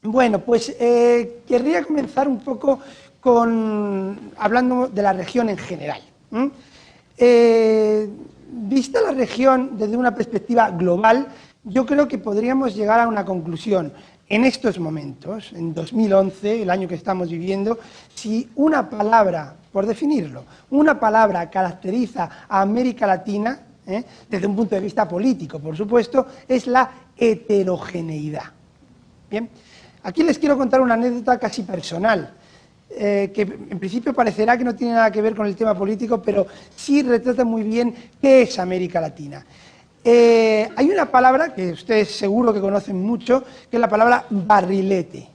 Bueno, pues querría comenzar un poco hablando de la región en general. Vista la región desde una perspectiva global, yo creo que podríamos llegar a una conclusión. En estos momentos, en 2011, el año que estamos viviendo, si una palabra, por definirlo, una palabra caracteriza a América Latina, desde un punto de vista político, por supuesto, es la heterogeneidad. Bien, aquí les quiero contar una anécdota casi personal, que en principio parecerá que no tiene nada que ver con el tema político, pero sí retrata muy bien qué es América Latina. Hay una palabra que ustedes seguro que conocen mucho, que es la palabra barrilete.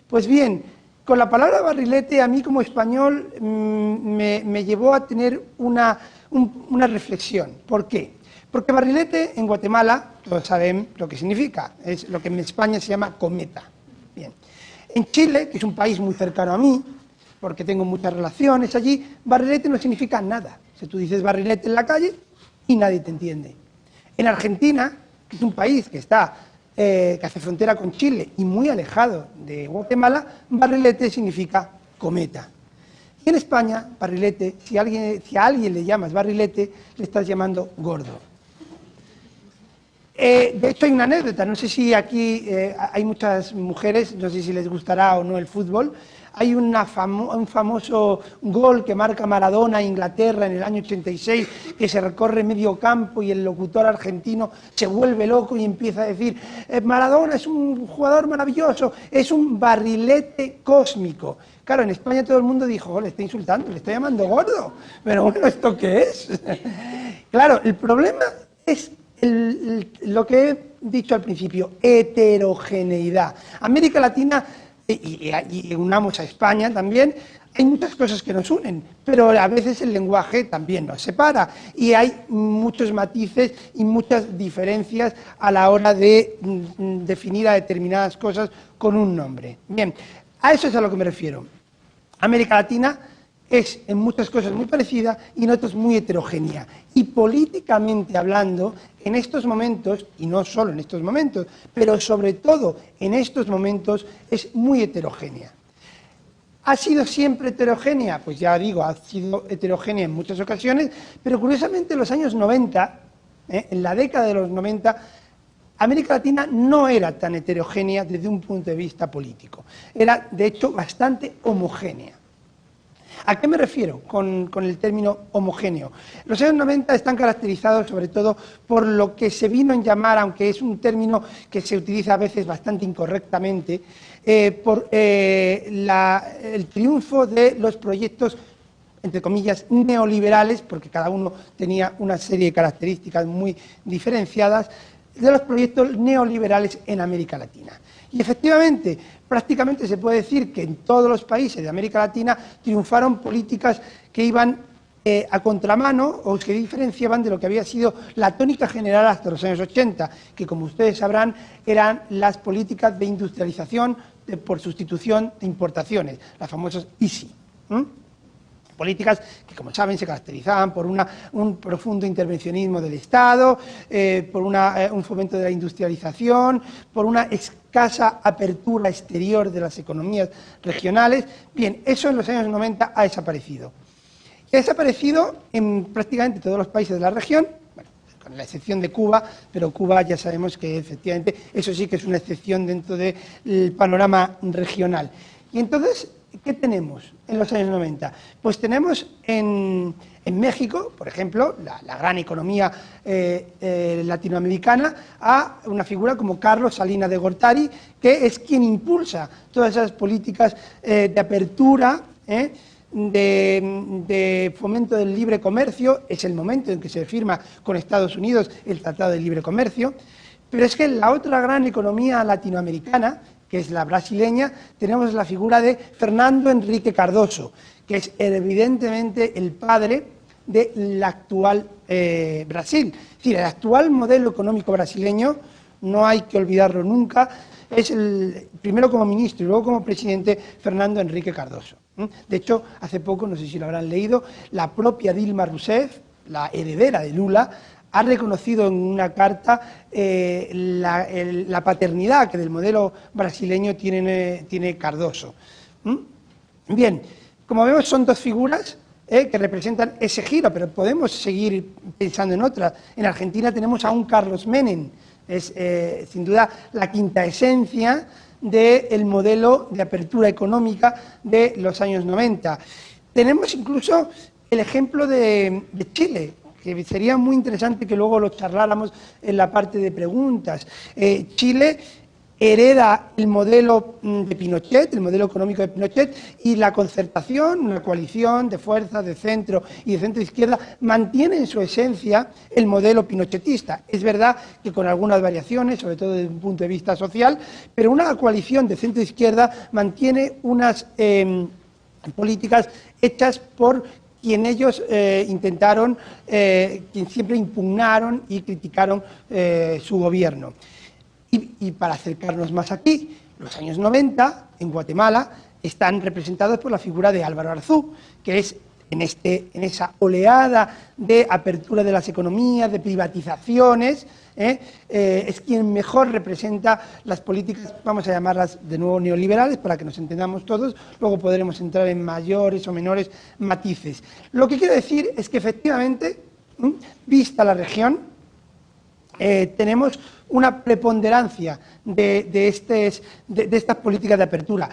Pues bien, con la palabra barrilete a mí como español me llevó a tener una reflexión. ¿Por qué? Porque barrilete en Guatemala, todos saben lo que significa, es lo que en España se llama cometa. Bien. En Chile, que es un país muy cercano a mí, porque tengo muchas relaciones allí, barrilete no significa nada. Si tú dices barrilete en la calle y nadie te entiende. En Argentina, que es un país que hace frontera con Chile y muy alejado de Guatemala, barrilete significa cometa. Y en España, barrilete, si a alguien le llamas barrilete, le estás llamando gordo. De hecho, hay una anécdota, no sé si aquí hay muchas mujeres, no sé si les gustará o no el fútbol. Hay un famoso gol que marca Maradona a Inglaterra en el año 86, que se recorre medio campo y el locutor argentino se vuelve loco y empieza a decir: Maradona es un jugador maravilloso, es un barrilete cósmico. Claro, en España todo el mundo dijo: oh, le está insultando, le está llamando gordo, pero bueno, ¿esto qué es? Claro, el problema es lo que he dicho al principio, heterogeneidad. América Latina, y unamos a España también, hay muchas cosas que nos unen, pero a veces el lenguaje también nos separa y hay muchos matices y muchas diferencias a la hora de definir a determinadas cosas con un nombre. Bien, a eso es a lo que me refiero. América Latina es en muchas cosas muy parecida y en otras muy heterogénea. Y políticamente hablando, en estos momentos, y no solo en estos momentos, pero sobre todo en estos momentos, es muy heterogénea. ¿Ha sido siempre heterogénea? Pues ya digo, ha sido heterogénea en muchas ocasiones, pero curiosamente en los años 90, en la década de los 90, América Latina no era tan heterogénea desde un punto de vista político. Era, de hecho, bastante homogénea. ¿A qué me refiero con el término homogéneo? Los años 90 están caracterizados sobre todo por lo que se vino a llamar, aunque es un término que se utiliza a veces bastante incorrectamente, por el triunfo de los proyectos, entre comillas, neoliberales, porque cada uno tenía una serie de características muy diferenciadas, de los proyectos neoliberales en América Latina. Y efectivamente, prácticamente se puede decir que en todos los países de América Latina triunfaron políticas que iban a contramano o que diferenciaban de lo que había sido la tónica general hasta los años 80, que como ustedes sabrán eran las políticas de industrialización por sustitución de importaciones, las famosas ISI. Políticas que, como saben, se caracterizaban por un profundo intervencionismo del Estado, por un fomento de la industrialización, por una escasa apertura exterior de las economías regionales. Bien, eso en los años 90 ha desaparecido. Y ha desaparecido en prácticamente todos los países de la región, bueno, con la excepción de Cuba, pero Cuba ya sabemos que efectivamente eso sí que es una excepción dentro del panorama regional. Y entonces, ¿qué tenemos en los años 90? Pues tenemos en México, por ejemplo, la gran economía latinoamericana, a una figura como Carlos Salinas de Gortari, que es quien impulsa todas esas políticas de apertura, de fomento del libre comercio. Es el momento en que se firma con Estados Unidos el Tratado de Libre Comercio. Pero es que la otra gran economía latinoamericana, que es la brasileña, tenemos la figura de Fernando Henrique Cardoso, que es evidentemente el padre del actual Brasil. Es decir, el actual modelo económico brasileño, no hay que olvidarlo nunca, es el primero como ministro y luego como presidente Fernando Henrique Cardoso. De hecho, hace poco, no sé si lo habrán leído, la propia Dilma Rousseff, la heredera de Lula, ha reconocido en una carta la paternidad que del modelo brasileño tiene Cardoso. Bien, como vemos son dos figuras que representan ese giro, pero podemos seguir pensando en otras. En Argentina tenemos a un Carlos Menem, es sin duda la quinta esencia del modelo de apertura económica de los años 90. Tenemos incluso el ejemplo de Chile, que sería muy interesante que luego lo charláramos en la parte de preguntas. Chile hereda el modelo de Pinochet, el modelo económico de Pinochet, y la concertación, una coalición de fuerzas de centro y de centro-izquierda, mantiene en su esencia el modelo pinochetista. Es verdad que con algunas variaciones, sobre todo desde un punto de vista social, pero una coalición de centro-izquierda mantiene unas políticas hechas por quien ellos intentaron, quien siempre impugnaron y criticaron su gobierno. Y para acercarnos más aquí, los años 90, en Guatemala, están representados por la figura de Álvaro Arzú, que es en esa oleada de apertura de las economías, de privatizaciones, es quien mejor representa las políticas, vamos a llamarlas de nuevo neoliberales, para que nos entendamos todos, luego podremos entrar en mayores o menores matices. Lo que quiero decir es que efectivamente, vista la región, tenemos una preponderancia de estas políticas de apertura.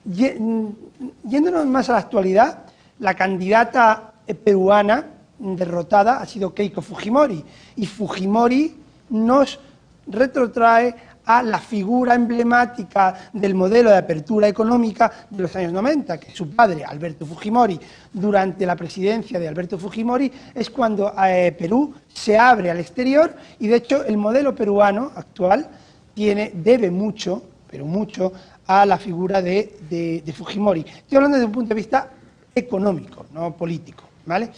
Yéndonos más a la actualidad, la candidata peruana derrotada ha sido Keiko Fujimori, y Fujimori nos retrotrae a la figura emblemática del modelo de apertura económica de los años 90, que su padre, Alberto Fujimori. Durante la presidencia de Alberto Fujimori es cuando Perú se abre al exterior, y de hecho el modelo peruano actual debe mucho, pero mucho, a la figura de Fujimori. Estoy hablando desde un punto de vista económico, no político, ¿vale?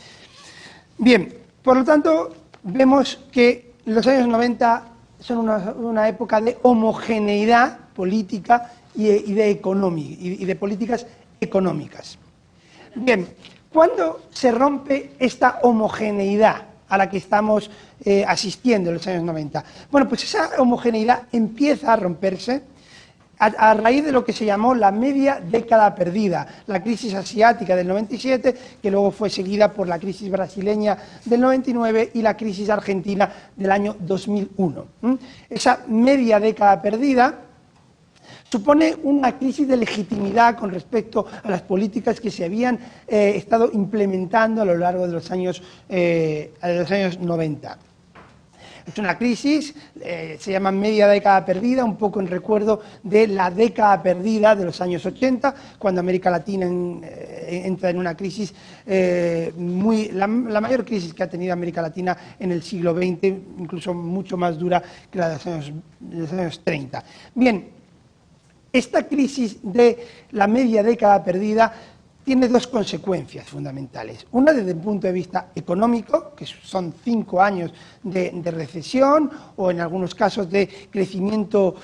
Bien, por lo tanto, vemos que los años 90 son una época de homogeneidad política y de políticas económicas. Bien, ¿cuándo se rompe esta homogeneidad a la que estamos asistiendo en los años 90? Bueno, pues esa homogeneidad empieza a romperse a raíz de lo que se llamó la media década perdida, la crisis asiática del 97, que luego fue seguida por la crisis brasileña del 99 y la crisis argentina del año 2001. Esa media década perdida supone una crisis de legitimidad con respecto a las políticas que se habían estado implementando a lo largo de los años 90. Es una crisis, se llama media década perdida, un poco en recuerdo de la década perdida de los años 80, cuando América Latina entra en una crisis la mayor crisis que ha tenido América Latina en el siglo XX, incluso mucho más dura que la de los años 30. Bien, esta crisis de la media década perdida tiene dos consecuencias fundamentales. Una desde el punto de vista económico, que son 5 años de recesión o en algunos casos de crecimiento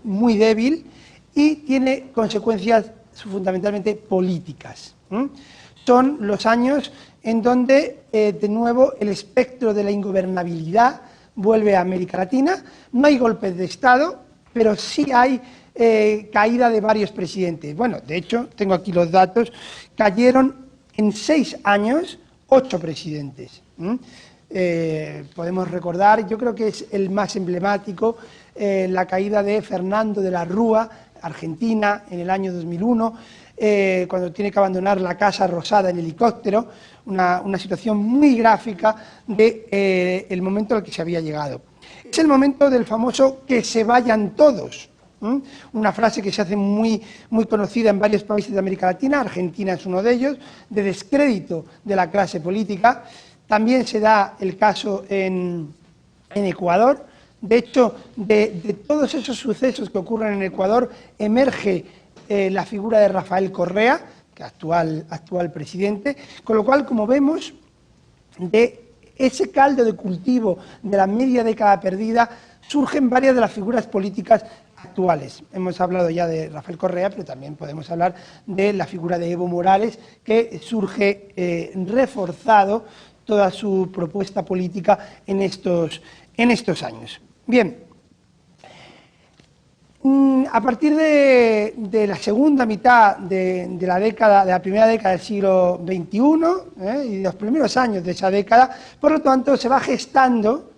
muy débil, y tiene consecuencias fundamentalmente políticas. Son los años en donde de nuevo el espectro de la ingobernabilidad vuelve a América Latina. No hay golpes de Estado, pero sí hay caída de varios presidentes. Bueno, de hecho, tengo aquí los datos, cayeron en 6 años 8 presidentes. Podemos recordar, yo creo que es el más emblemático, la caída de Fernando de la Rúa, Argentina, en el año 2001, cuando tiene que abandonar la Casa Rosada en helicóptero, una situación muy gráfica del momento al que se había llegado. Es el momento del famoso "que se vayan todos", una frase que se hace muy conocida en varios países de América Latina, Argentina es uno de ellos, de descrédito de la clase política. También se da el caso en Ecuador. De hecho, de todos esos sucesos que ocurren en Ecuador, emerge la figura de Rafael Correa, que actual presidente, con lo cual, como vemos, de ese caldo de cultivo de la media década perdida surgen varias de las figuras políticas actuales. Hemos hablado ya de Rafael Correa, pero también podemos hablar de la figura de Evo Morales, que surge reforzado toda su propuesta política en estos años. Bien, a partir de la segunda mitad de la primera década del siglo XXI y de los primeros años de esa década, por lo tanto, se va gestando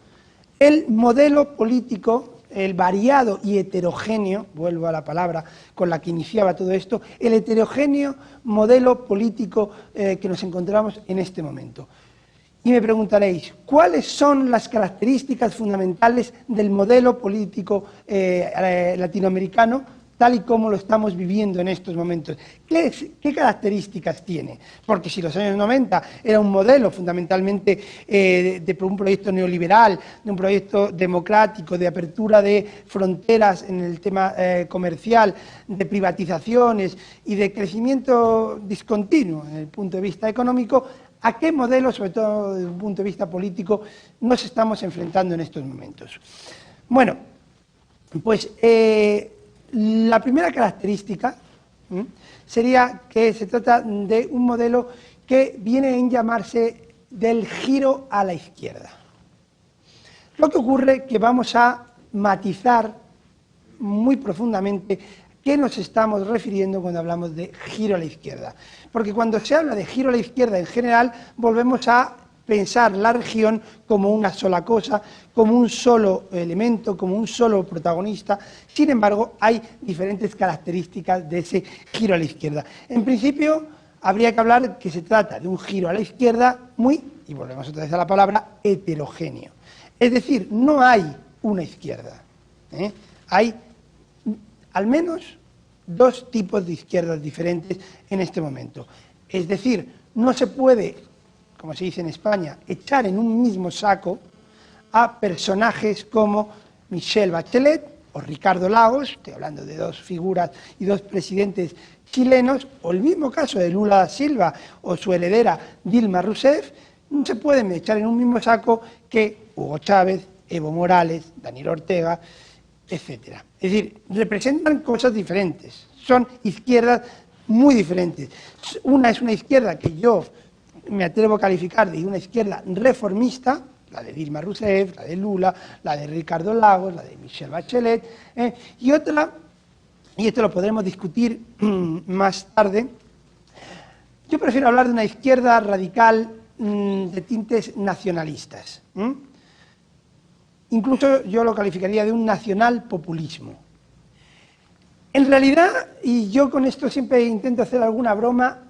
el modelo político, el variado y heterogéneo, vuelvo a la palabra con la que iniciaba todo esto, el heterogéneo modelo político que nos encontramos en este momento. Y me preguntaréis, ¿cuáles son las características fundamentales del modelo político latinoamericano tal y como lo estamos viviendo en estos momentos? ¿Qué características tiene? Porque si los años 90 era un modelo fundamentalmente de un proyecto neoliberal, de un proyecto democrático, de apertura de fronteras en el tema comercial, de privatizaciones y de crecimiento discontinuo en el punto de vista económico, ¿a qué modelo, sobre todo desde un punto de vista político, nos estamos enfrentando en estos momentos? Bueno, pues la primera característica sería que se trata de un modelo que viene a llamarse del giro a la izquierda. Lo que ocurre es que vamos a matizar muy profundamente qué nos estamos refiriendo cuando hablamos de giro a la izquierda. Porque cuando se habla de giro a la izquierda en general, volvemos a pensar la región como una sola cosa, como un solo elemento, como un solo protagonista. Sin embargo, hay diferentes características de ese giro a la izquierda. En principio, habría que hablar que se trata de un giro a la izquierda muy, y volvemos otra vez a la palabra, heterogéneo. Es decir, no hay una izquierda. Hay al menos dos tipos de izquierdas diferentes en este momento. Es decir, no se puede, como se dice en España, echar en un mismo saco a personajes como Michelle Bachelet o Ricardo Lagos, estoy hablando de dos figuras y dos presidentes chilenos, o el mismo caso de Lula da Silva o su heredera Dilma Rousseff. No se pueden echar en un mismo saco que Hugo Chávez, Evo Morales, Daniel Ortega, etcétera. Es decir, representan cosas diferentes, son izquierdas muy diferentes. Una es una izquierda que yo me atrevo a calificar de una izquierda reformista, la de Dilma Rousseff, la de Lula, la de Ricardo Lagos, la de Michelle Bachelet, y otra, y esto lo podremos discutir más tarde, yo prefiero hablar de una izquierda radical de tintes nacionalistas. Incluso yo lo calificaría de un nacional-populismo. En realidad, y yo con esto siempre intento hacer alguna broma,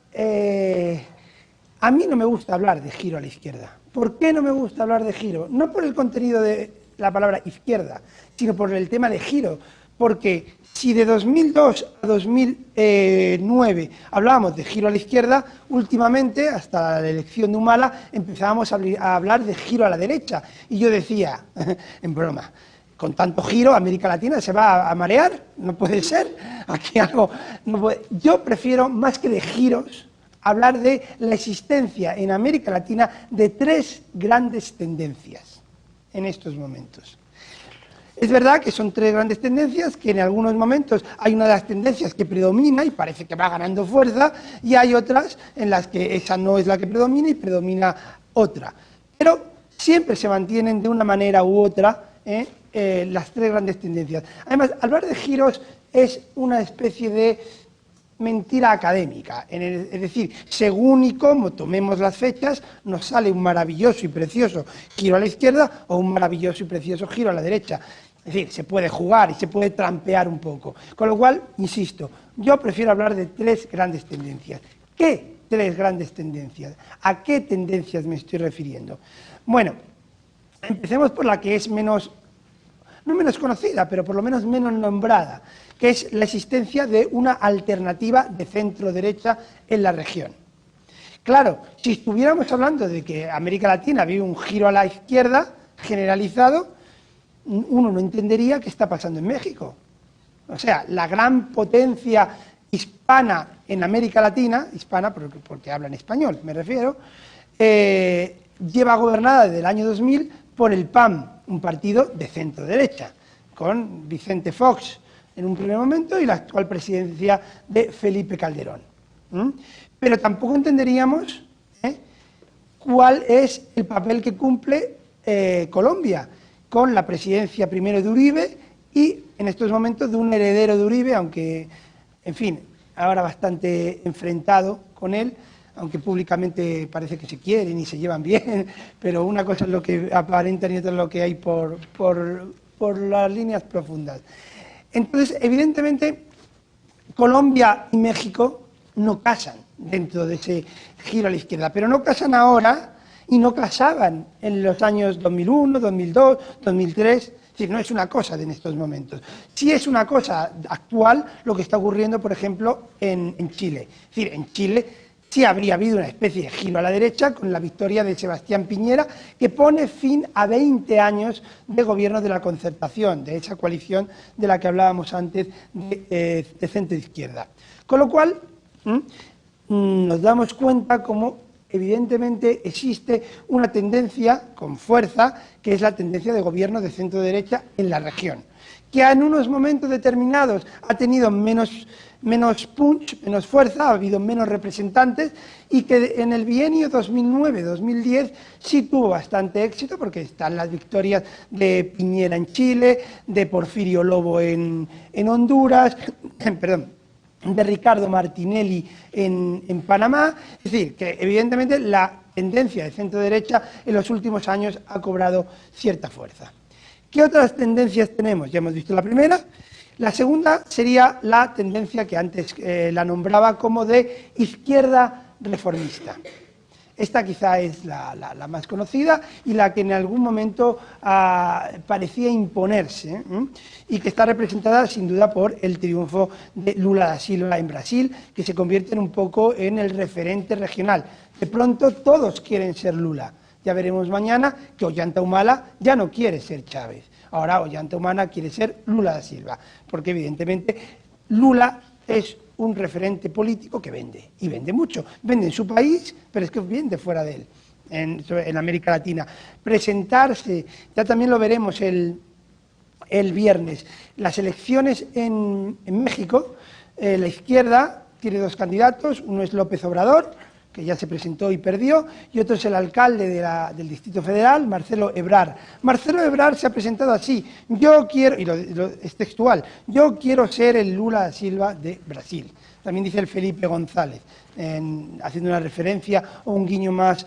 a mí no me gusta hablar de giro a la izquierda. ¿Por qué no me gusta hablar de giro? No por el contenido de la palabra izquierda, sino por el tema de giro. Porque si de 2002 a 2009 hablábamos de giro a la izquierda, últimamente, hasta la elección de Humala, empezábamos a hablar de giro a la derecha. Y yo decía, en broma, con tanto giro, América Latina se va a marear, no puede ser, aquí algo no puede. Yo prefiero, más que de giros, hablar de la existencia en América Latina de tres grandes tendencias en estos momentos. Es verdad que son tres grandes tendencias, que en algunos momentos hay una de las tendencias que predomina y parece que va ganando fuerza, y hay otras en las que esa no es la que predomina y predomina otra. Pero siempre se mantienen de una manera u otra las tres grandes tendencias. Además, hablar de giros es una especie de mentira académica, es decir, según y cómo tomemos las fechas, nos sale un maravilloso y precioso giro a la izquierda o un maravilloso y precioso giro a la derecha. Es decir, se puede jugar y se puede trampear un poco. Con lo cual, insisto, yo prefiero hablar de tres grandes tendencias. ¿Qué tres grandes tendencias? ¿A qué tendencias me estoy refiriendo? Bueno, empecemos por la que es menos, no menos conocida, pero por lo menos menos nombrada, que es la existencia de una alternativa de centro-derecha en la región. Claro, si estuviéramos hablando de que América Latina vive un giro a la izquierda generalizado, uno no entendería qué está pasando en México. O sea, la gran potencia hispana en América Latina, hispana porque hablan español, me refiero, lleva gobernada desde el año 2000 por el PAN, un partido de centro-derecha, con Vicente Fox en un primer momento y la actual presidencia de Felipe Calderón. Pero tampoco entenderíamos cuál es el papel que cumple Colombia, con la presidencia primero de Uribe y en estos momentos de un heredero de Uribe, aunque, en fin, ahora bastante enfrentado con él, aunque públicamente parece que se quieren y se llevan bien, pero una cosa es lo que aparentan y otra es lo que hay por las líneas profundas. Entonces, evidentemente, Colombia y México no casan dentro de ese giro a la izquierda, pero no casan ahora y no casaban en los años 2001, 2002, 2003, es decir, no es una cosa de en estos momentos. Sí es una cosa actual lo que está ocurriendo, por ejemplo, en Chile. Es decir, en Chile sí habría habido una especie de giro a la derecha con la victoria de Sebastián Piñera, que pone fin a 20 años de gobierno de la concertación, de esa coalición de la que hablábamos antes de centro-izquierda. Con lo cual, nos damos cuenta cómo evidentemente existe una tendencia con fuerza, que es la tendencia de gobierno de centro-derecha en la región, que en unos momentos determinados ha tenido menos punch, menos fuerza, ha habido menos representantes, y que en el bienio 2009-2010 sí tuvo bastante éxito, porque están las victorias de Piñera en Chile, de Porfirio Lobo en Honduras, perdón, de Ricardo Martinelli en Panamá. Es decir, que evidentemente la tendencia de centro-derecha en los últimos años ha cobrado cierta fuerza. ¿Qué otras tendencias tenemos? Ya hemos visto la primera. La segunda sería la tendencia que antes la nombraba como de izquierda reformista. Esta quizá es la más conocida y la que en algún momento parecía imponerse, y que está representada sin duda por el triunfo de Lula da Silva en Brasil, que se convierte un poco en el referente regional. De pronto todos quieren ser Lula. Ya veremos mañana que Ollanta Humala ya no quiere ser Chávez. Ahora Ollanta Humala quiere ser Lula da Silva, porque evidentemente Lula es un referente político que vende, y vende mucho. Vende en su país, pero es que vende fuera de él, en América Latina. Presentarse, ya también lo veremos el viernes, las elecciones en México, la izquierda tiene dos candidatos, uno es López Obrador, que ya se presentó y perdió, y otro es el alcalde del Distrito Federal, Marcelo Ebrard. Marcelo Ebrard se ha presentado así: yo quiero, y es textual, yo quiero ser el Lula da Silva de Brasil. También dice el Felipe González, haciendo una referencia o un guiño más,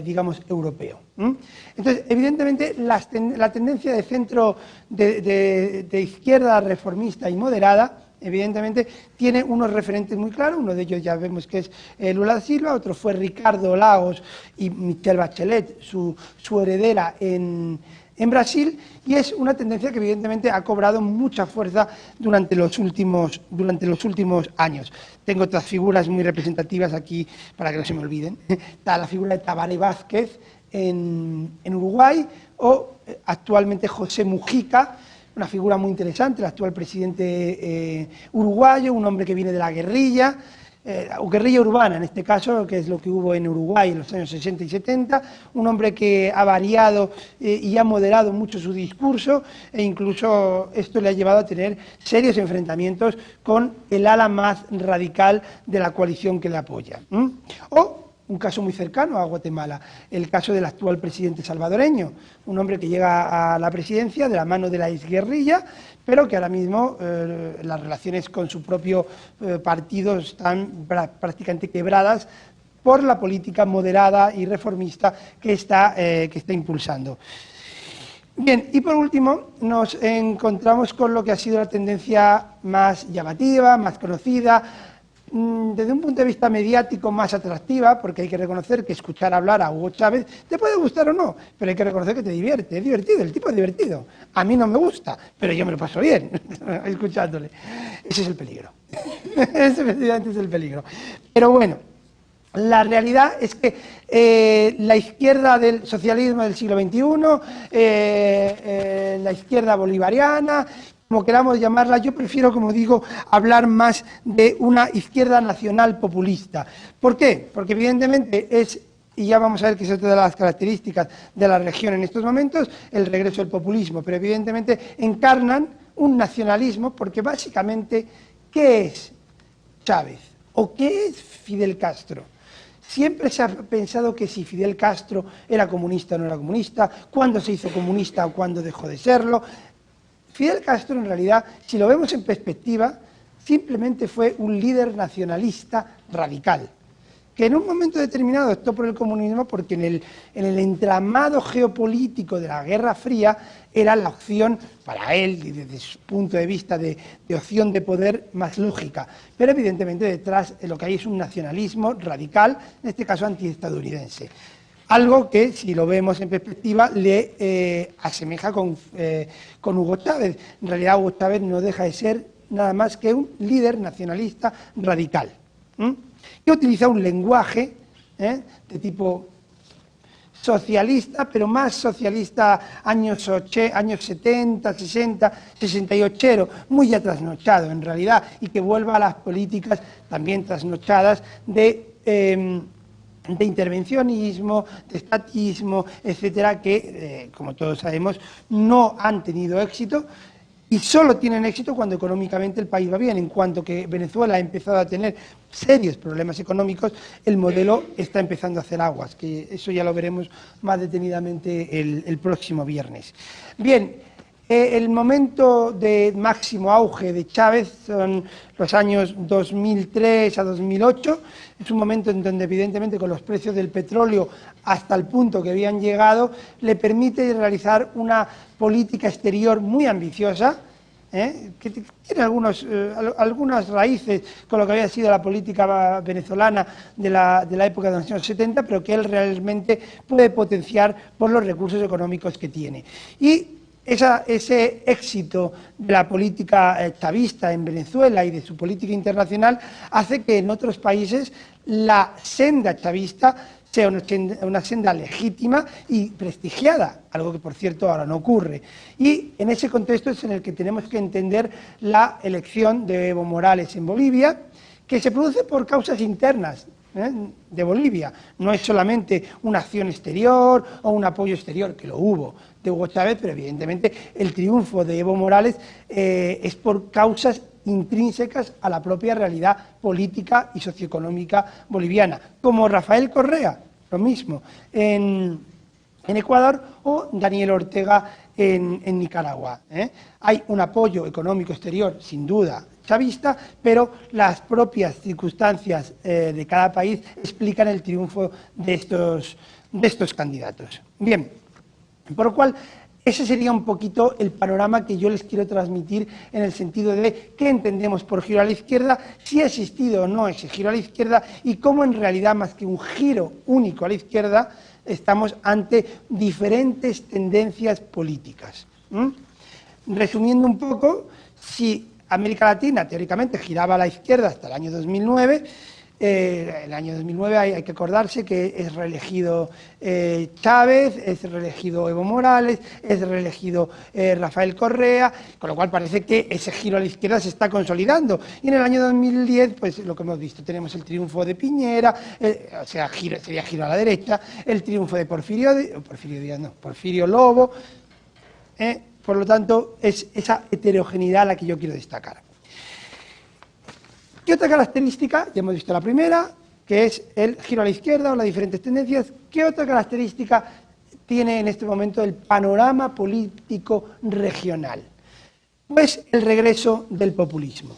digamos, europeo. Entonces, evidentemente, la tendencia de centro de izquierda reformista y moderada, evidentemente, tiene unos referentes muy claros. Uno de ellos ya vemos que es Lula da Silva, otro fue Ricardo Lagos y Michelle Bachelet, su heredera en Brasil, y es una tendencia que evidentemente ha cobrado mucha fuerza durante los últimos años. Tengo otras figuras muy representativas aquí para que no se me olviden. Está la figura de Tabaré Vázquez en Uruguay, o actualmente José Mujica, una figura muy interesante, el actual presidente uruguayo, un hombre que viene de la guerrilla, o guerrilla urbana en este caso, que es lo que hubo en Uruguay en los años 60 y 70, un hombre que ha variado y ha moderado mucho su discurso, e incluso esto le ha llevado a tener serios enfrentamientos con el ala más radical de la coalición que le apoya. O un caso muy cercano a Guatemala, el caso del actual presidente salvadoreño, un hombre que llega a la presidencia de la mano de la exguerrilla, pero que ahora mismo las relaciones con su propio partido están prácticamente quebradas por la política moderada y reformista que está impulsando. Bien, y por último nos encontramos con lo que ha sido la tendencia más llamativa, más conocida, desde un punto de vista mediático más atractiva, porque hay que reconocer que escuchar hablar a Hugo Chávez te puede gustar o no, pero hay que reconocer que te divierte, es divertido, el tipo es divertido. A mí no me gusta, pero yo me lo paso bien escuchándole. Ese es el peligro. Ese efectivamente es el peligro. Pero bueno, la realidad es que la izquierda del socialismo del siglo XXI, la izquierda bolivariana, como queramos llamarla, yo prefiero, como digo, hablar más de una izquierda nacional populista. ¿Por qué? Porque evidentemente es, y ya vamos a ver que es otra de las características de la región en estos momentos, el regreso del populismo, pero evidentemente encarnan un nacionalismo, porque básicamente, ¿qué es Chávez? ¿O qué es Fidel Castro? Siempre se ha pensado que si Fidel Castro era comunista o no era comunista, cuándo se hizo comunista o cuándo dejó de serlo. Fidel Castro, en realidad, si lo vemos en perspectiva, simplemente fue un líder nacionalista radical, que en un momento determinado optó por el comunismo porque en el entramado geopolítico de la Guerra Fría era la opción para él, y desde su punto de vista de opción de poder, más lógica. Pero evidentemente detrás lo que hay es un nacionalismo radical, en este caso antiestadounidense. Algo que, si lo vemos en perspectiva, le asemeja con Hugo Chávez. En realidad, Hugo Chávez no deja de ser nada más que un líder nacionalista radical, que utiliza un lenguaje de tipo socialista, pero más socialista años 70, 60, 68, muy ya trasnochado en realidad, y que vuelva a las políticas también trasnochadas de intervencionismo, de estatismo, etcétera, que, como todos sabemos, no han tenido éxito. Y solo tienen éxito cuando económicamente el país va bien. En cuanto que Venezuela ha empezado a tener serios problemas económicos, el modelo está empezando a hacer aguas, que eso ya lo veremos más detenidamente el próximo viernes. Bien, el momento de máximo auge de Chávez son los años 2003 a 2008, es un momento en donde evidentemente con los precios del petróleo hasta el punto que habían llegado, le permite realizar una política exterior muy ambiciosa, que tiene algunas raíces con lo que había sido la política venezolana de la época de los años 70, pero que él realmente puede potenciar por los recursos económicos que tiene. Y ese éxito de la política chavista en Venezuela y de su política internacional hace que en otros países la senda chavista sea una senda legítima y prestigiada, algo que por cierto ahora no ocurre. Y en ese contexto es en el que tenemos que entender la elección de Evo Morales en Bolivia, que se produce por causas internas de Bolivia. No es solamente una acción exterior o un apoyo exterior, que lo hubo, de Hugo Chávez, pero evidentemente el triunfo de Evo Morales es por causas intrínsecas a la propia realidad política y socioeconómica boliviana, como Rafael Correa, lo mismo, en Ecuador, o Daniel Ortega en Nicaragua. Hay un apoyo económico exterior, sin duda, chavista, pero las propias circunstancias de cada país explican el triunfo de estos candidatos. Bien, por lo cual, ese sería un poquito el panorama que yo les quiero transmitir en el sentido de qué entendemos por giro a la izquierda, si ha existido o no ese giro a la izquierda y cómo en realidad, más que un giro único a la izquierda, estamos ante diferentes tendencias políticas. Resumiendo un poco, si América Latina teóricamente giraba a la izquierda hasta el año 2009, el año 2009 hay que acordarse que es reelegido Chávez, es reelegido Evo Morales, es reelegido Rafael Correa, con lo cual parece que ese giro a la izquierda se está consolidando. Y en el año 2010, pues lo que hemos visto, tenemos el triunfo de Piñera, o sea, sería giro a la derecha, el triunfo de Porfirio Lobo, por lo tanto, es esa heterogeneidad la que yo quiero destacar. ¿Qué otra característica? Ya hemos visto la primera, que es el giro a la izquierda o las diferentes tendencias. ¿Qué otra característica tiene en este momento el panorama político regional? Pues el regreso del populismo.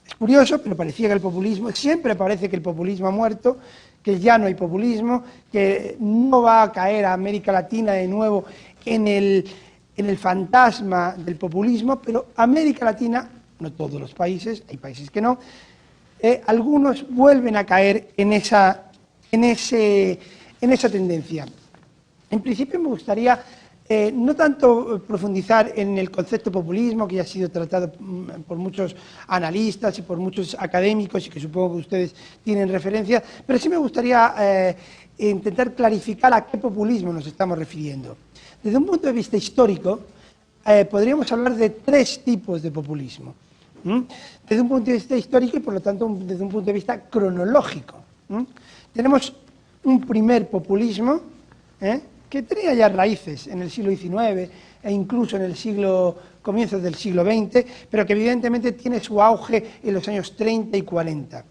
Es curioso, pero parecía que el populismo, siempre parece que el populismo ha muerto, que ya no hay populismo, que no va a caer a América Latina de nuevo en el fantasma del populismo, pero América Latina, no todos los países, hay países que no, algunos vuelven a caer en esa tendencia. En principio me gustaría no tanto profundizar en el concepto populismo, que ya ha sido tratado por muchos analistas y por muchos académicos y que supongo que ustedes tienen referencia, pero sí me gustaría intentar clarificar a qué populismo nos estamos refiriendo. Desde un punto de vista histórico, podríamos hablar de tres tipos de populismo. Desde un punto de vista histórico y, por lo tanto, desde un punto de vista cronológico. Tenemos un primer populismo que tenía ya raíces en el siglo XIX e incluso en el comienzos del siglo XX, pero que evidentemente tiene su auge en los años 30 y 40.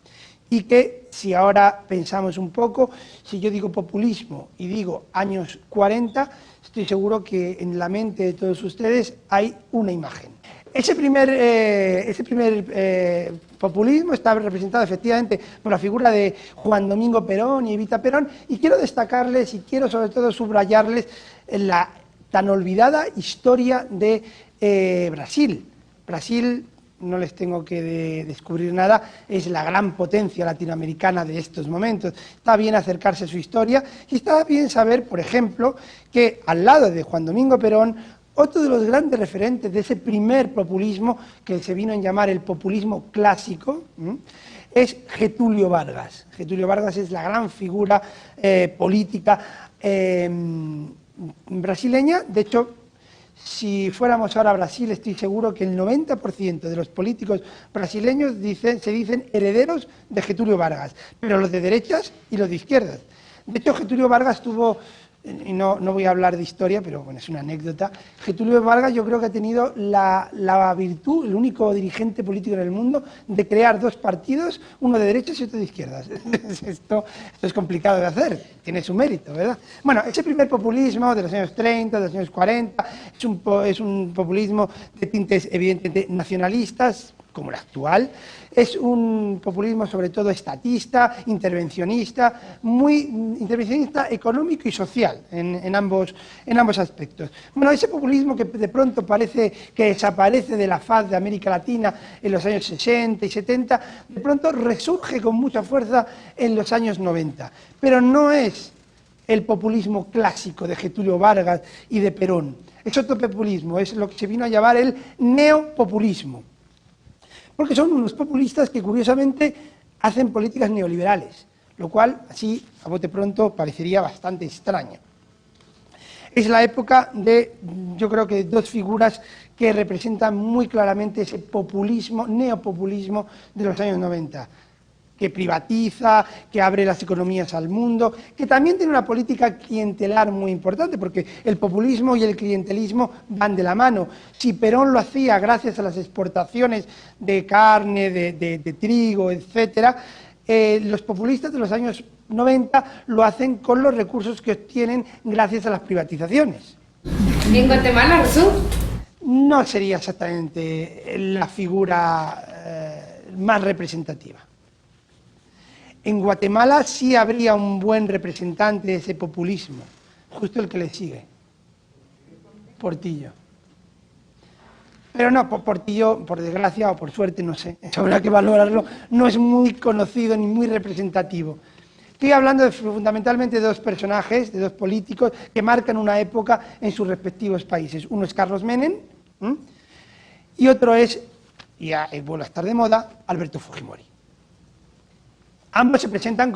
y que si ahora pensamos un poco, si yo digo populismo y digo años 40, estoy seguro que en la mente de todos ustedes hay una imagen. Ese primer populismo está representado efectivamente por la figura de Juan Domingo Perón y Evita Perón, y quiero destacarles y quiero sobre todo subrayarles la tan olvidada historia de Brasil. Brasil, no les tengo que descubrir nada, es la gran potencia latinoamericana de estos momentos. Está bien acercarse a su historia y está bien saber, por ejemplo, que al lado de Juan Domingo Perón, otro de los grandes referentes de ese primer populismo, que se vino a llamar el populismo clásico, es Getúlio Vargas. Getúlio Vargas es la gran figura política brasileña. De hecho, si fuéramos ahora a Brasil, estoy seguro que el 90% de los políticos brasileños se dicen herederos de Getúlio Vargas, pero los de derechas y los de izquierdas. De hecho, Getúlio Vargas tuvo, y no voy a hablar de historia, pero bueno, es una anécdota, Getúlio Vargas yo creo que ha tenido la virtud, el único dirigente político en el mundo, de crear dos partidos, uno de derechas y otro de izquierdas. Esto es complicado de hacer, tiene su mérito, ¿verdad? Bueno, ese primer populismo de los años 30, de los años 40, es un populismo de tintes evidentemente nacionalistas, como el actual, es un populismo sobre todo estatista, intervencionista, muy intervencionista económico y social en ambos aspectos. Bueno, ese populismo que de pronto parece que desaparece de la faz de América Latina en los años 60 y 70, de pronto resurge con mucha fuerza en los años 90, pero no es el populismo clásico de Getúlio Vargas y de Perón, es otro populismo, es lo que se vino a llamar el neopopulismo. Porque son unos populistas que curiosamente hacen políticas neoliberales, lo cual así a bote pronto parecería bastante extraño. Es la época de, yo creo que dos figuras que representan muy claramente ese populismo, neopopulismo de los años 90, que privatiza, que abre las economías al mundo, que también tiene una política clientelar muy importante, porque el populismo y el clientelismo van de la mano. Si Perón lo hacía gracias a las exportaciones de carne, de trigo, etcétera, los populistas de los años 90 lo hacen con los recursos que obtienen gracias a las privatizaciones. ¿En Guatemala, Jesús? No sería exactamente la figura más representativa. En Guatemala sí habría un buen representante de ese populismo, justo el que le sigue, Portillo. Pero no, Portillo, por desgracia o por suerte, no sé, eso habrá que valorarlo, no es muy conocido ni muy representativo. Estoy hablando fundamentalmente de dos personajes, de dos políticos que marcan una época en sus respectivos países. Uno es Carlos Menem y otro es, y vuelve a estar de moda, Alberto Fujimori. Ambos se presentan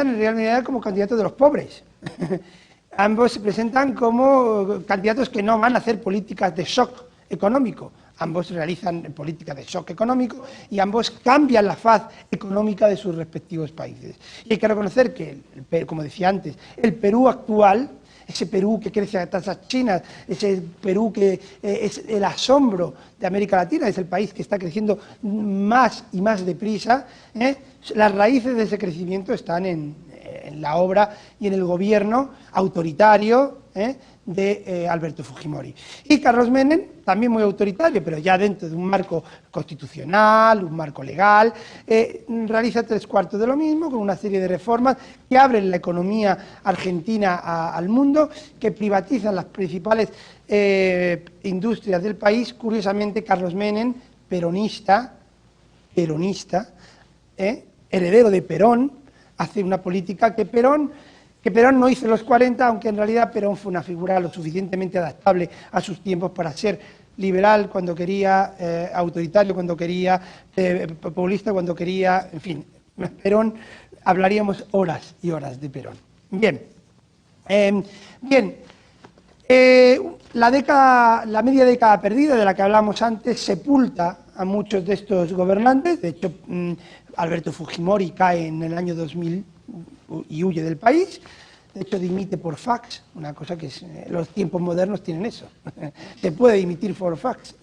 en realidad como candidatos de los pobres. Ambos se presentan como candidatos que no van a hacer políticas de shock económico. Ambos realizan políticas de shock económico y ambos cambian la faz económica de sus respectivos países. Y hay que reconocer que, como decía antes, el Perú actual, ese Perú que crece a tasas chinas, ese Perú que es el asombro de América Latina, es el país que está creciendo más y más deprisa, las raíces de ese crecimiento están en la obra y en el gobierno autoritario de Alberto Fujimori. Y Carlos Menem, también muy autoritario, pero ya dentro de un marco constitucional, un marco legal, realiza 3/4 de lo mismo, con una serie de reformas que abren la economía argentina al mundo, que privatizan las principales industrias del país. Curiosamente, Carlos Menem, peronista, heredero de Perón, hace una política que Perón no hizo en los 40, aunque en realidad Perón fue una figura lo suficientemente adaptable a sus tiempos para ser liberal cuando quería, autoritario cuando quería, populista cuando quería, en fin. Perón, hablaríamos horas y horas de Perón. Bien, la media década perdida de la que hablamos antes sepulta a muchos de estos gobernantes. De hecho, Alberto Fujimori cae en el año 2000 y huye del país. de hecho dimite por fax, una cosa que los tiempos modernos tienen eso, se puede dimitir por fax.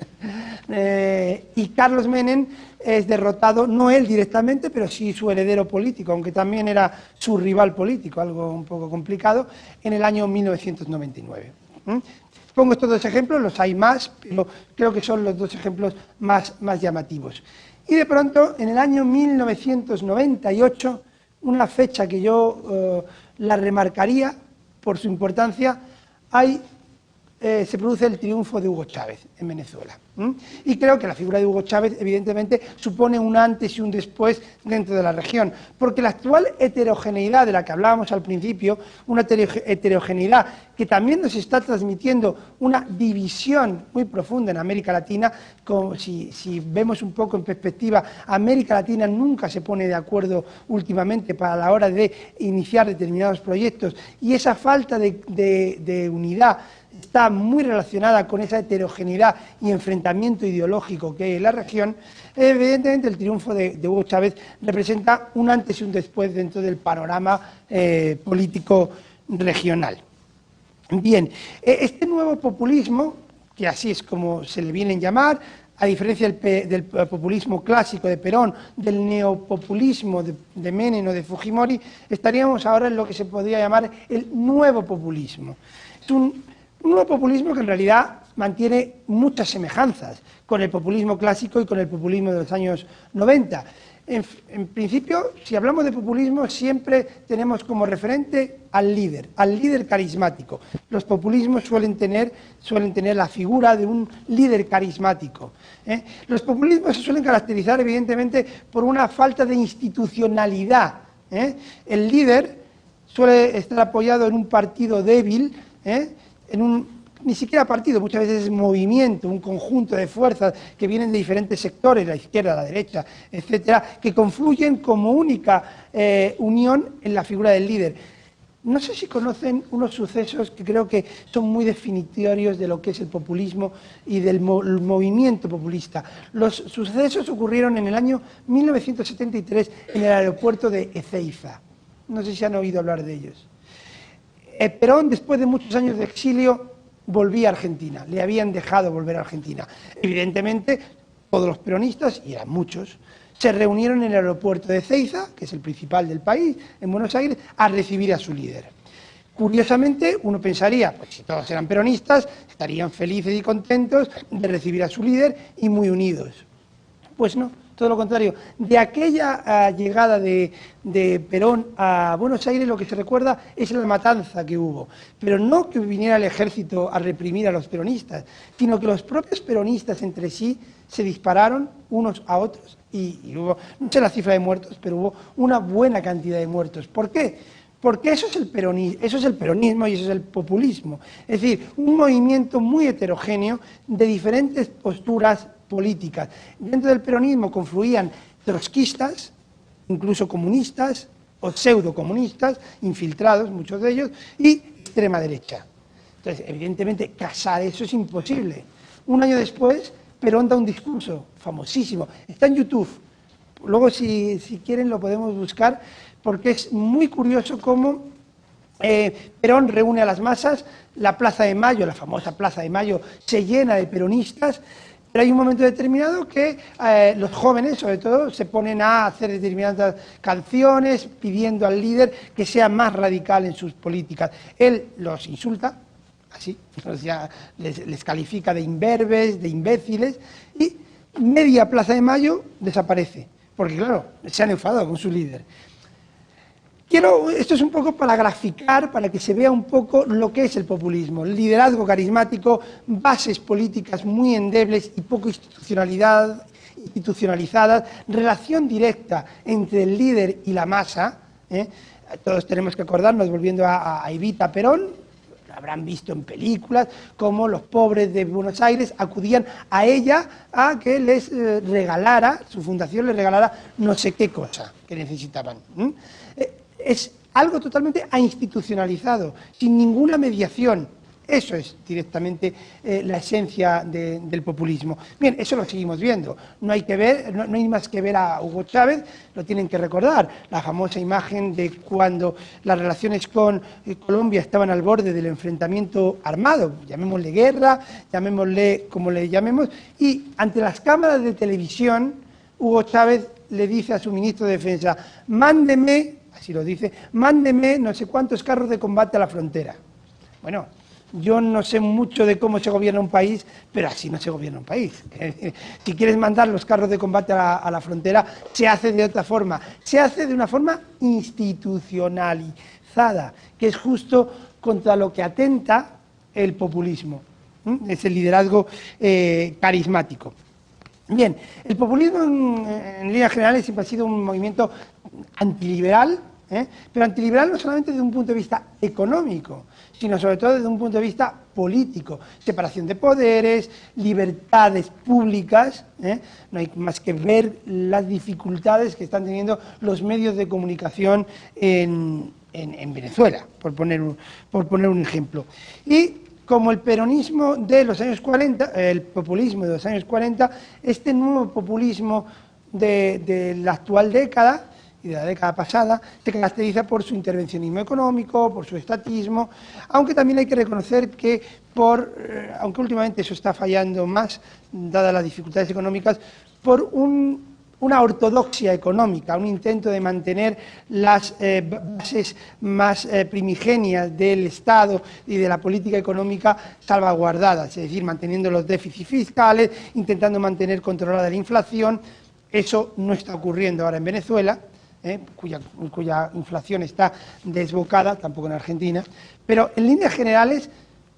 Y Carlos Menem es derrotado, no él directamente, pero sí su heredero político, aunque también era su rival político, algo un poco complicado, en el año 1999. Pongo estos dos ejemplos, los hay más, pero creo que son los dos ejemplos más llamativos. Y de pronto, en el año 1998, una fecha que yo la remarcaría por su importancia, se produce el triunfo de Hugo Chávez en Venezuela. Y creo que la figura de Hugo Chávez, evidentemente, supone un antes y un después dentro de la región, porque la actual heterogeneidad de la que hablábamos al principio, una heterogeneidad que también nos está transmitiendo una división muy profunda en América Latina, como si vemos un poco en perspectiva, América Latina nunca se pone de acuerdo últimamente para la hora de iniciar determinados proyectos, y esa falta de unidad está muy relacionada con esa heterogeneidad y enfrentamiento ideológico que hay en la región. Evidentemente el triunfo de Hugo Chávez representa un antes y un después dentro del panorama político regional. Bien, este nuevo populismo, que así es como se le viene a llamar, a diferencia del populismo clásico de Perón, del neopopulismo de Menem o de Fujimori, estaríamos ahora en lo que se podría llamar el nuevo populismo. Es un nuevo populismo que en realidad mantiene muchas semejanzas con el populismo clásico y con el populismo de los años 90. En principio, si hablamos de populismo, siempre tenemos como referente al líder carismático. Los populismos suelen tener la figura de un líder carismático. Los populismos se suelen caracterizar, evidentemente, por una falta de institucionalidad. El líder suele estar apoyado en un partido débil, ni siquiera partido, muchas veces es movimiento, un conjunto de fuerzas que vienen de diferentes sectores, la izquierda, la derecha, etcétera, que confluyen como única unión en la figura del líder. No sé si conocen unos sucesos que creo que son muy definitorios de lo que es el populismo y del movimiento populista. Los sucesos ocurrieron en el año 1973 en el aeropuerto de Ezeiza. No sé si han oído hablar de ellos. Perón, después de muchos años de exilio, volvía a Argentina, le habían dejado volver a Argentina. Evidentemente, todos los peronistas, y eran muchos, se reunieron en el aeropuerto de Ezeiza, que es el principal del país, en Buenos Aires, a recibir a su líder. Curiosamente, uno pensaría, pues si todos eran peronistas, estarían felices y contentos de recibir a su líder y muy unidos. Pues no. Todo lo contrario, de aquella llegada de Perón a Buenos Aires lo que se recuerda es la matanza que hubo, pero no que viniera el ejército a reprimir a los peronistas, sino que los propios peronistas entre sí se dispararon unos a otros y hubo, no sé la cifra de muertos, pero hubo una buena cantidad de muertos. ¿Por qué? Porque eso es el peronismo y eso es el populismo, es decir, un movimiento muy heterogéneo de diferentes posturas políticas. Dentro del peronismo confluían trotskistas, incluso comunistas o pseudocomunistas, infiltrados, muchos de ellos, y extrema derecha. Entonces, evidentemente, casar eso es imposible. Un año después, Perón da un discurso famosísimo, está en YouTube, luego si quieren lo podemos buscar, porque es muy curioso cómo Perón reúne a las masas, la Plaza de Mayo, la famosa Plaza de Mayo, se llena de peronistas. Pero hay un momento determinado que los jóvenes, sobre todo, se ponen a hacer determinadas canciones pidiendo al líder que sea más radical en sus políticas. Él los insulta, así, o sea, les califica de imberbes, de imbéciles, y media Plaza de Mayo desaparece, porque claro, se han enfadado con su líder. Esto es un poco para graficar, para que se vea un poco lo que es el populismo. Liderazgo carismático, bases políticas muy endebles y poco institucionalizadas, relación directa entre el líder y la masa. Todos tenemos que acordarnos, volviendo a Evita Perón, lo habrán visto en películas, cómo los pobres de Buenos Aires acudían a ella a que les regalara, su fundación les regalara no sé qué cosa que necesitaban. Es algo totalmente institucionalizado, sin ninguna mediación. Eso es directamente la esencia del populismo. Bien, eso lo seguimos viendo. No hay más que ver a Hugo Chávez, lo tienen que recordar. La famosa imagen de cuando las relaciones con Colombia estaban al borde del enfrentamiento armado, llamémosle guerra, llamémosle como le llamemos, y ante las cámaras de televisión, Hugo Chávez le dice a su ministro de Defensa, mándeme, así lo dice, mándeme no sé cuántos carros de combate a la frontera. Bueno, yo no sé mucho de cómo se gobierna un país, pero así no se gobierna un país. Si quieres mandar los carros de combate a la frontera, se hace de otra forma. Se hace de una forma institucionalizada, que es justo contra lo que atenta el populismo. Es el liderazgo carismático. Bien, el populismo en líneas generales siempre ha sido un movimiento antiliberal, pero antiliberal no solamente desde un punto de vista económico, sino sobre todo desde un punto de vista político, separación de poderes, libertades públicas, no hay más que ver las dificultades que están teniendo los medios de comunicación en Venezuela, por poner un ejemplo. Y como el peronismo de los años 40, el populismo de los años 40, este nuevo populismo de la actual década y de la década pasada se caracteriza por su intervencionismo económico, por su estatismo, aunque también hay que reconocer que, aunque últimamente eso está fallando más, dadas las dificultades económicas, por una ortodoxia económica, un intento de mantener las bases más primigenias del Estado y de la política económica salvaguardadas, es decir, manteniendo los déficits fiscales, intentando mantener controlada la inflación. Eso no está ocurriendo ahora en Venezuela, cuya inflación está desbocada, tampoco en Argentina, pero en líneas generales,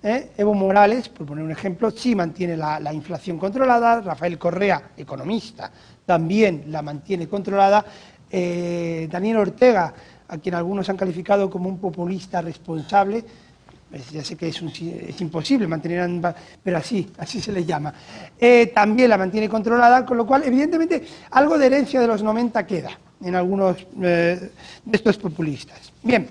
Evo Morales, por poner un ejemplo, sí mantiene la inflación controlada, Rafael Correa, economista, también la mantiene controlada, Daniel Ortega, a quien algunos han calificado como un populista responsable, ya sé que es imposible mantener, pero así se le llama, también la mantiene controlada, con lo cual, evidentemente, algo de herencia de los 90 queda en algunos de estos populistas. Bien,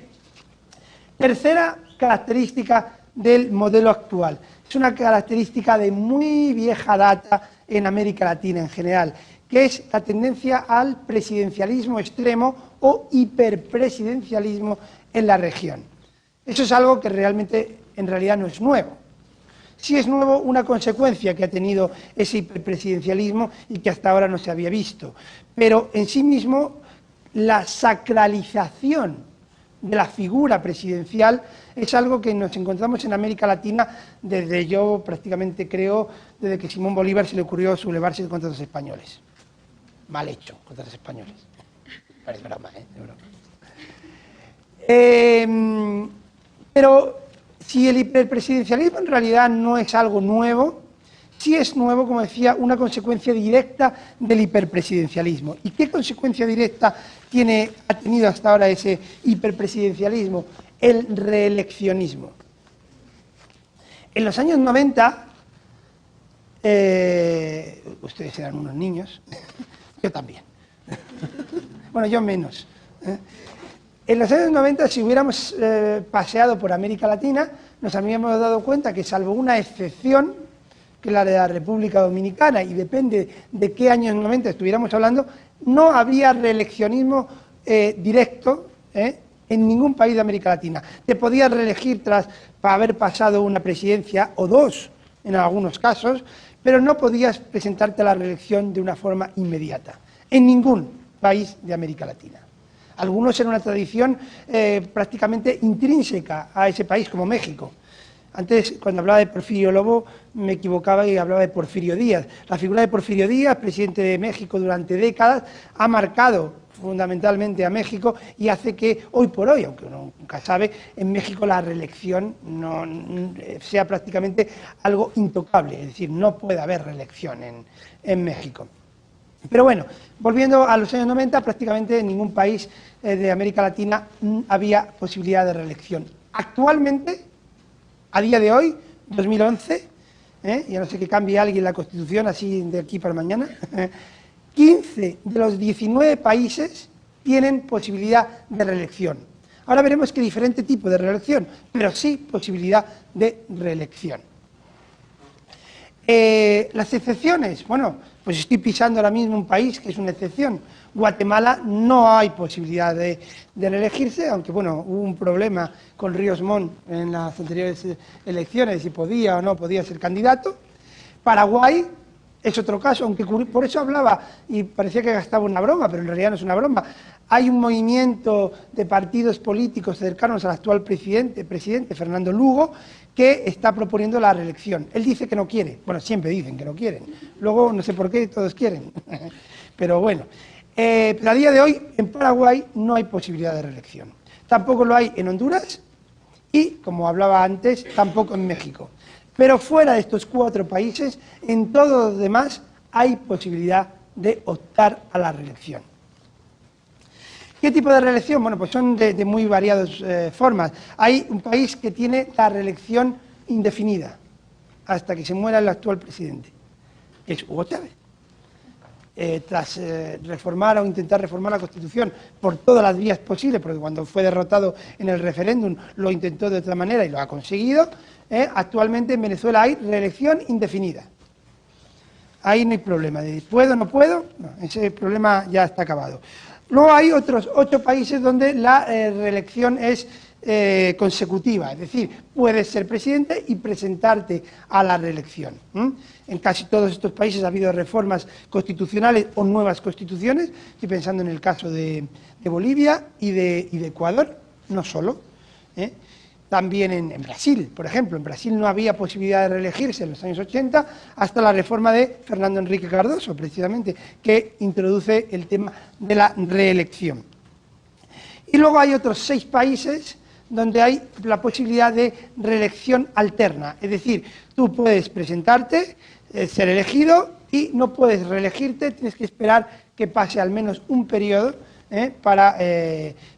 tercera característica del modelo actual. Es una característica de muy vieja data en América Latina en general, que es la tendencia al presidencialismo extremo o hiperpresidencialismo en la región. Eso es algo que en realidad no es nuevo. Sí es nuevo una consecuencia que ha tenido ese hiperpresidencialismo y que hasta ahora no se había visto, pero en sí mismo la sacralización de la figura presidencial es algo que nos encontramos en América Latina desde desde que Simón Bolívar se le ocurrió sublevarse contra los españoles. Mal hecho, contra los españoles. Parece broma, de broma. Pero si el hiperpresidencialismo en realidad no es algo nuevo, sí es nuevo, como decía, una consecuencia directa del hiperpresidencialismo. ¿Y qué consecuencia directa ha tenido hasta ahora ese hiperpresidencialismo? El reeleccionismo. En los años 90, ustedes eran unos niños, yo también, bueno, yo menos. En los años 90, si hubiéramos paseado por América Latina, nos habríamos dado cuenta que, salvo una excepción, que es la de la República Dominicana, y depende de qué años 90 estuviéramos hablando, no había reeleccionismo directo en ningún país de América Latina. Te podías reelegir para haber pasado una presidencia o dos, en algunos casos, pero no podías presentarte a la reelección de una forma inmediata, en ningún país de América Latina. Algunos eran una tradición prácticamente intrínseca a ese país, como México. Antes, cuando hablaba de Porfirio Lobo, me equivocaba y hablaba de Porfirio Díaz. La figura de Porfirio Díaz, presidente de México durante décadas, ha marcado fundamentalmente a México y hace que hoy por hoy, aunque uno nunca sabe, en México la reelección no sea prácticamente algo intocable, es decir, no puede haber reelección en México. Pero bueno, volviendo a los años 90, prácticamente en ningún país de América Latina había posibilidad de reelección. Actualmente, a día de hoy, 2011, ya no sé que cambie alguien la Constitución así de aquí para mañana, 15 de los 19 países tienen posibilidad de reelección. Ahora veremos que diferente tipo de reelección, pero sí posibilidad de reelección. Las excepciones, bueno, pues estoy pisando ahora mismo un país que es una excepción. Guatemala no hay posibilidad de reelegirse, aunque bueno, hubo un problema con Ríos Montt en las anteriores elecciones, si podía o no podía ser candidato. Paraguay es otro caso, aunque por eso hablaba y parecía que gastaba una broma, pero en realidad no es una broma. Hay un movimiento de partidos políticos cercanos al actual presidente Fernando Lugo, que está proponiendo la reelección. Él dice que no quiere, bueno, siempre dicen que no quieren, luego no sé por qué todos quieren, pero bueno. Pero a día de hoy en Paraguay no hay posibilidad de reelección. Tampoco lo hay en Honduras y, como hablaba antes, tampoco en México. Pero fuera de estos 4 países, en todos los demás hay posibilidad de optar a la reelección. ¿Qué tipo de reelección? Bueno, pues son de muy variadas formas. Hay un país que tiene la reelección indefinida, hasta que se muera el actual presidente, que es Hugo Chávez. Tras reformar o intentar reformar la Constitución por todas las vías posibles, porque cuando fue derrotado en el referéndum lo intentó de otra manera y lo ha conseguido, actualmente en Venezuela hay reelección indefinida. Ahí no hay problema, de ¿puedo o no puedo? No, ese problema ya está acabado. Luego hay otros 8 países donde la reelección es consecutiva, es decir, puedes ser presidente y presentarte a la reelección. En casi todos estos países ha habido reformas constitucionales o nuevas constituciones, estoy pensando en el caso de Bolivia y de Ecuador, no solo. También en Brasil, por ejemplo, en Brasil no había posibilidad de reelegirse en los años 80 hasta la reforma de Fernando Henrique Cardoso, precisamente, que introduce el tema de la reelección. Y luego hay otros 6 países donde hay la posibilidad de reelección alterna, es decir, tú puedes presentarte, ser elegido y no puedes reelegirte, tienes que esperar que pase al menos un periodo para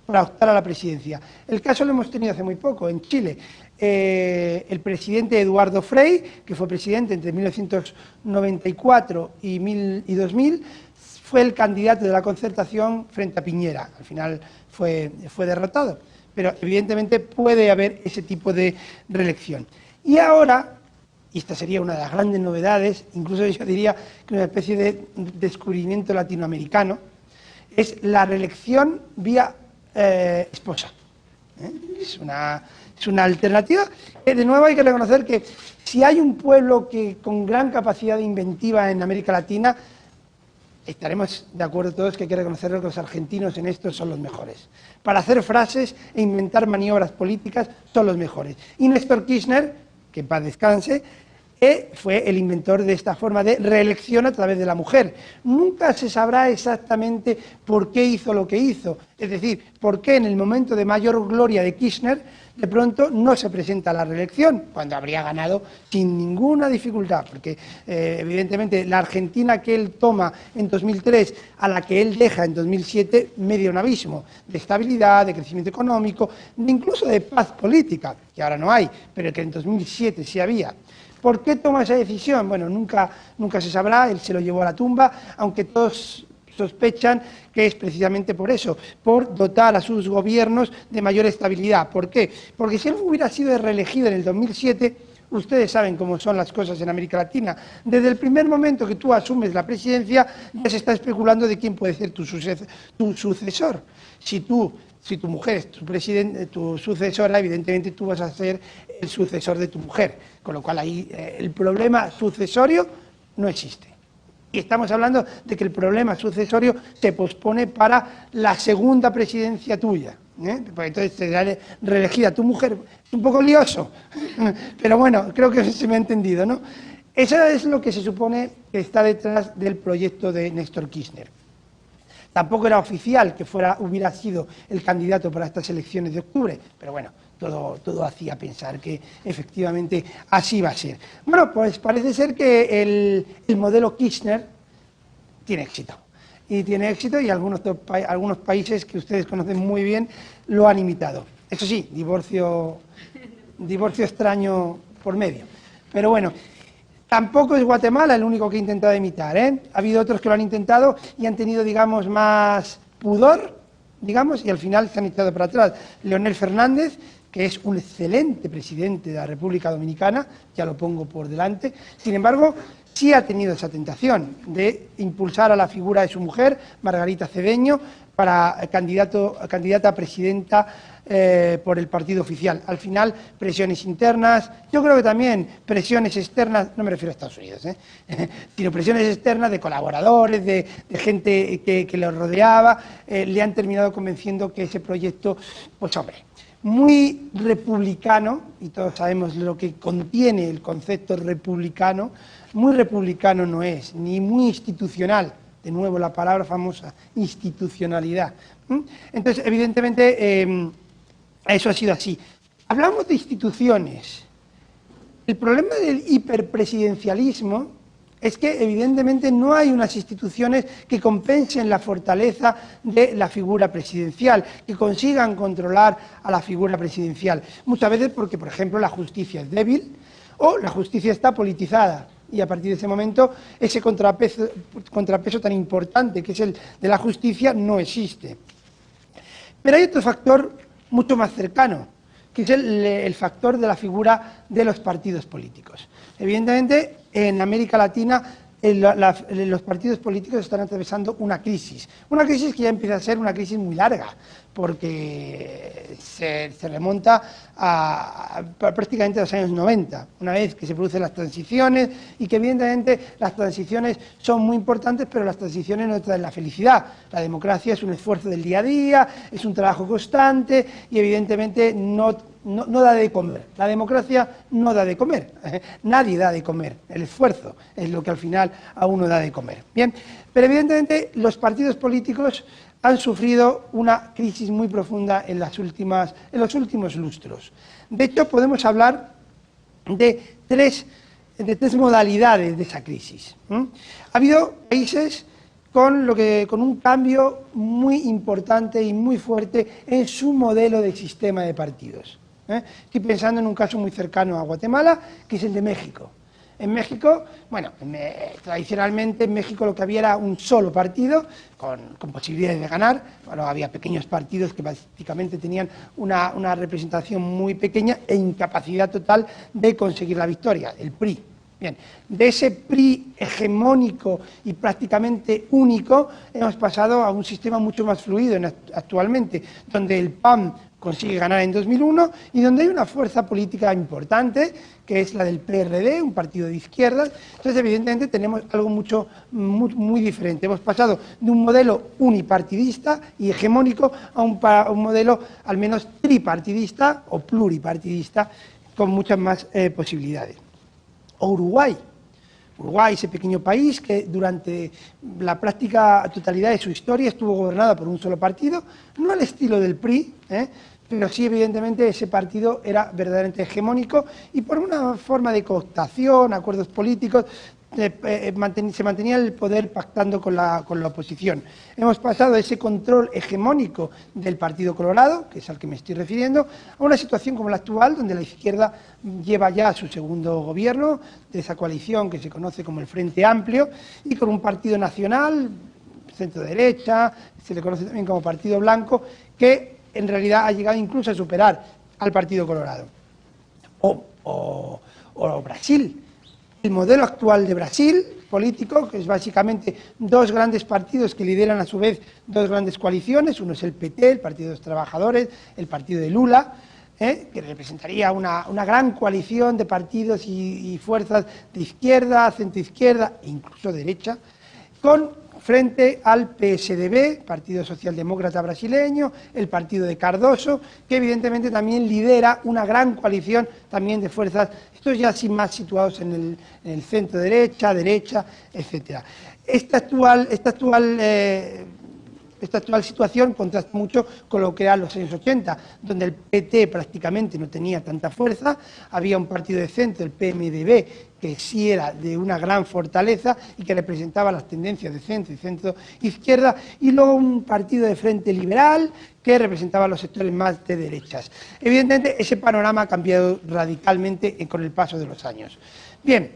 optar a la presidencia. El caso lo hemos tenido hace muy poco, en Chile. El presidente Eduardo Frei, que fue presidente entre 1994 y 2000, fue el candidato de la Concertación frente a Piñera. Al final fue derrotado, pero evidentemente puede haber ese tipo de reelección. Y ahora, y esta sería una de las grandes novedades, incluso yo diría que una especie de descubrimiento latinoamericano, es la reelección vía esposa. Es una alternativa que, de nuevo, hay que reconocer que si hay un pueblo que con gran capacidad inventiva en América Latina, estaremos de acuerdo todos que hay que reconocer que los argentinos en esto son los mejores. Para hacer frases e inventar maniobras políticas son los mejores. Y Néstor Kirchner, que en paz descanse, fue el inventor de esta forma de reelección a través de la mujer. Nunca se sabrá exactamente por qué hizo lo que hizo, es decir, por qué en el momento de mayor gloria de Kirchner de pronto no se presenta a la reelección, cuando habría ganado sin ninguna dificultad, porque evidentemente la Argentina que él toma en 2003 a la que él deja en 2007 media un abismo de estabilidad, de crecimiento económico, incluso de paz política, que ahora no hay, pero que en 2007 sí había. ¿Por qué toma esa decisión? Bueno, nunca se sabrá, él se lo llevó a la tumba, aunque todos sospechan que es precisamente por eso, por dotar a sus gobiernos de mayor estabilidad. ¿Por qué? Porque si él hubiera sido reelegido en el 2007, ustedes saben cómo son las cosas en América Latina, desde el primer momento que tú asumes la presidencia, ya se está especulando de quién puede ser tu sucesor. Si tu mujer es tu sucesora, evidentemente tú vas a ser el sucesor de tu mujer, con lo cual ahí el problema sucesorio no existe. Y estamos hablando de que el problema sucesorio se pospone para la segunda presidencia tuya, porque entonces será reelegida tu mujer. Es un poco lioso, pero bueno, creo que se me ha entendido, ¿no? Eso es lo que se supone que está detrás del proyecto de Néstor Kirchner. Tampoco era oficial que hubiera sido el candidato para estas elecciones de octubre, pero bueno, todo hacía pensar que efectivamente así va a ser. Bueno, pues parece ser que el modelo Kirchner tiene éxito. Y algunos países que ustedes conocen muy bien lo han imitado. Eso sí, divorcio extraño por medio. Pero bueno, tampoco es Guatemala el único que ha intentado imitar, Ha habido otros que lo han intentado y han tenido, digamos, más pudor digamos, y al final se han echado para atrás. Leonel Fernández, que es un excelente presidente de la República Dominicana, ya lo pongo por delante, sin embargo, sí ha tenido esa tentación de impulsar a la figura de su mujer, Margarita Cedeño, para candidata a presidenta por el partido oficial. Al final, presiones internas, yo creo que también presiones externas, no me refiero a Estados Unidos, sino presiones externas de colaboradores, de gente que lo rodeaba, le han terminado convenciendo que ese proyecto, pues hombre, muy republicano, y todos sabemos lo que contiene el concepto republicano, muy republicano no es, ni muy institucional, de nuevo la palabra famosa, institucionalidad. Entonces, evidentemente, eso ha sido así. Hablamos de instituciones. El problema del hiperpresidencialismo es que, evidentemente, no hay unas instituciones que compensen la fortaleza de la figura presidencial, que consigan controlar a la figura presidencial. Muchas veces porque, por ejemplo, la justicia es débil o la justicia está politizada. Y a partir de ese momento, ese contrapeso tan importante que es el de la justicia no existe. Pero hay otro factor mucho más cercano, que es el factor de la figura de los partidos políticos. Evidentemente, en América Latina, los partidos políticos están atravesando una crisis que ya empieza a ser una crisis muy larga, porque se remonta a prácticamente los años 90, una vez que se producen las transiciones, y que evidentemente las transiciones son muy importantes, pero las transiciones no traen la felicidad. La democracia es un esfuerzo del día a día, es un trabajo constante, y evidentemente no da de comer. La democracia no da de comer, nadie da de comer, el esfuerzo es lo que al final a uno da de comer. Bien, pero evidentemente los partidos políticos han sufrido una crisis muy profunda en los últimos lustros. De hecho, podemos hablar de tres modalidades de esa crisis. Ha habido países con un cambio muy importante y muy fuerte en su modelo de sistema de partidos. Estoy pensando en un caso muy cercano a Guatemala, que es el de México. En México, bueno, tradicionalmente en México lo que había era un solo partido con posibilidades de ganar. Bueno, había pequeños partidos que básicamente tenían una representación muy pequeña e incapacidad total de conseguir la victoria, el PRI. Bien, de ese PRI hegemónico y prácticamente único hemos pasado a un sistema mucho más fluido actualmente, donde el PAN consigue ganar en 2001 y donde hay una fuerza política importante, que es la del PRD, un partido de izquierdas. Entonces, evidentemente, tenemos algo muy diferente. Hemos pasado de un modelo unipartidista y hegemónico a un modelo al menos tripartidista o pluripartidista, con muchas más posibilidades. O Uruguay, ese pequeño país que durante la práctica totalidad de su historia estuvo gobernada por un solo partido, no al estilo del PRI, pero sí, evidentemente, ese partido era verdaderamente hegemónico y por una forma de cooptación, acuerdos políticos, se mantenía el poder pactando con la oposición. Hemos pasado de ese control hegemónico del Partido Colorado, que es al que me estoy refiriendo, a una situación como la actual, donde la izquierda lleva ya su segundo gobierno, de esa coalición que se conoce como el Frente Amplio, y con un partido nacional, centro-derecha, se le conoce también como Partido Blanco, que en realidad ha llegado incluso a superar al Partido Colorado. O Brasil. El modelo actual de Brasil, político, que es básicamente dos grandes partidos que lideran a su vez dos grandes coaliciones, uno es el PT, el Partido de los Trabajadores, el partido de Lula, que representaría una gran coalición de partidos y fuerzas de izquierda, centroizquierda e incluso derecha, frente al PSDB, Partido Socialdemócrata Brasileño, el partido de Cardoso, que evidentemente también lidera una gran coalición también de fuerzas, estos ya sí más situados en el centro derecha, etc. Esta actual situación contrasta mucho con lo que eran los años 80, donde el PT prácticamente no tenía tanta fuerza, había un partido de centro, el PMDB, que sí era de una gran fortaleza y que representaba las tendencias de centro y centro-izquierda, y luego un partido de frente liberal que representaba los sectores más de derechas. Evidentemente, ese panorama ha cambiado radicalmente con el paso de los años. Bien,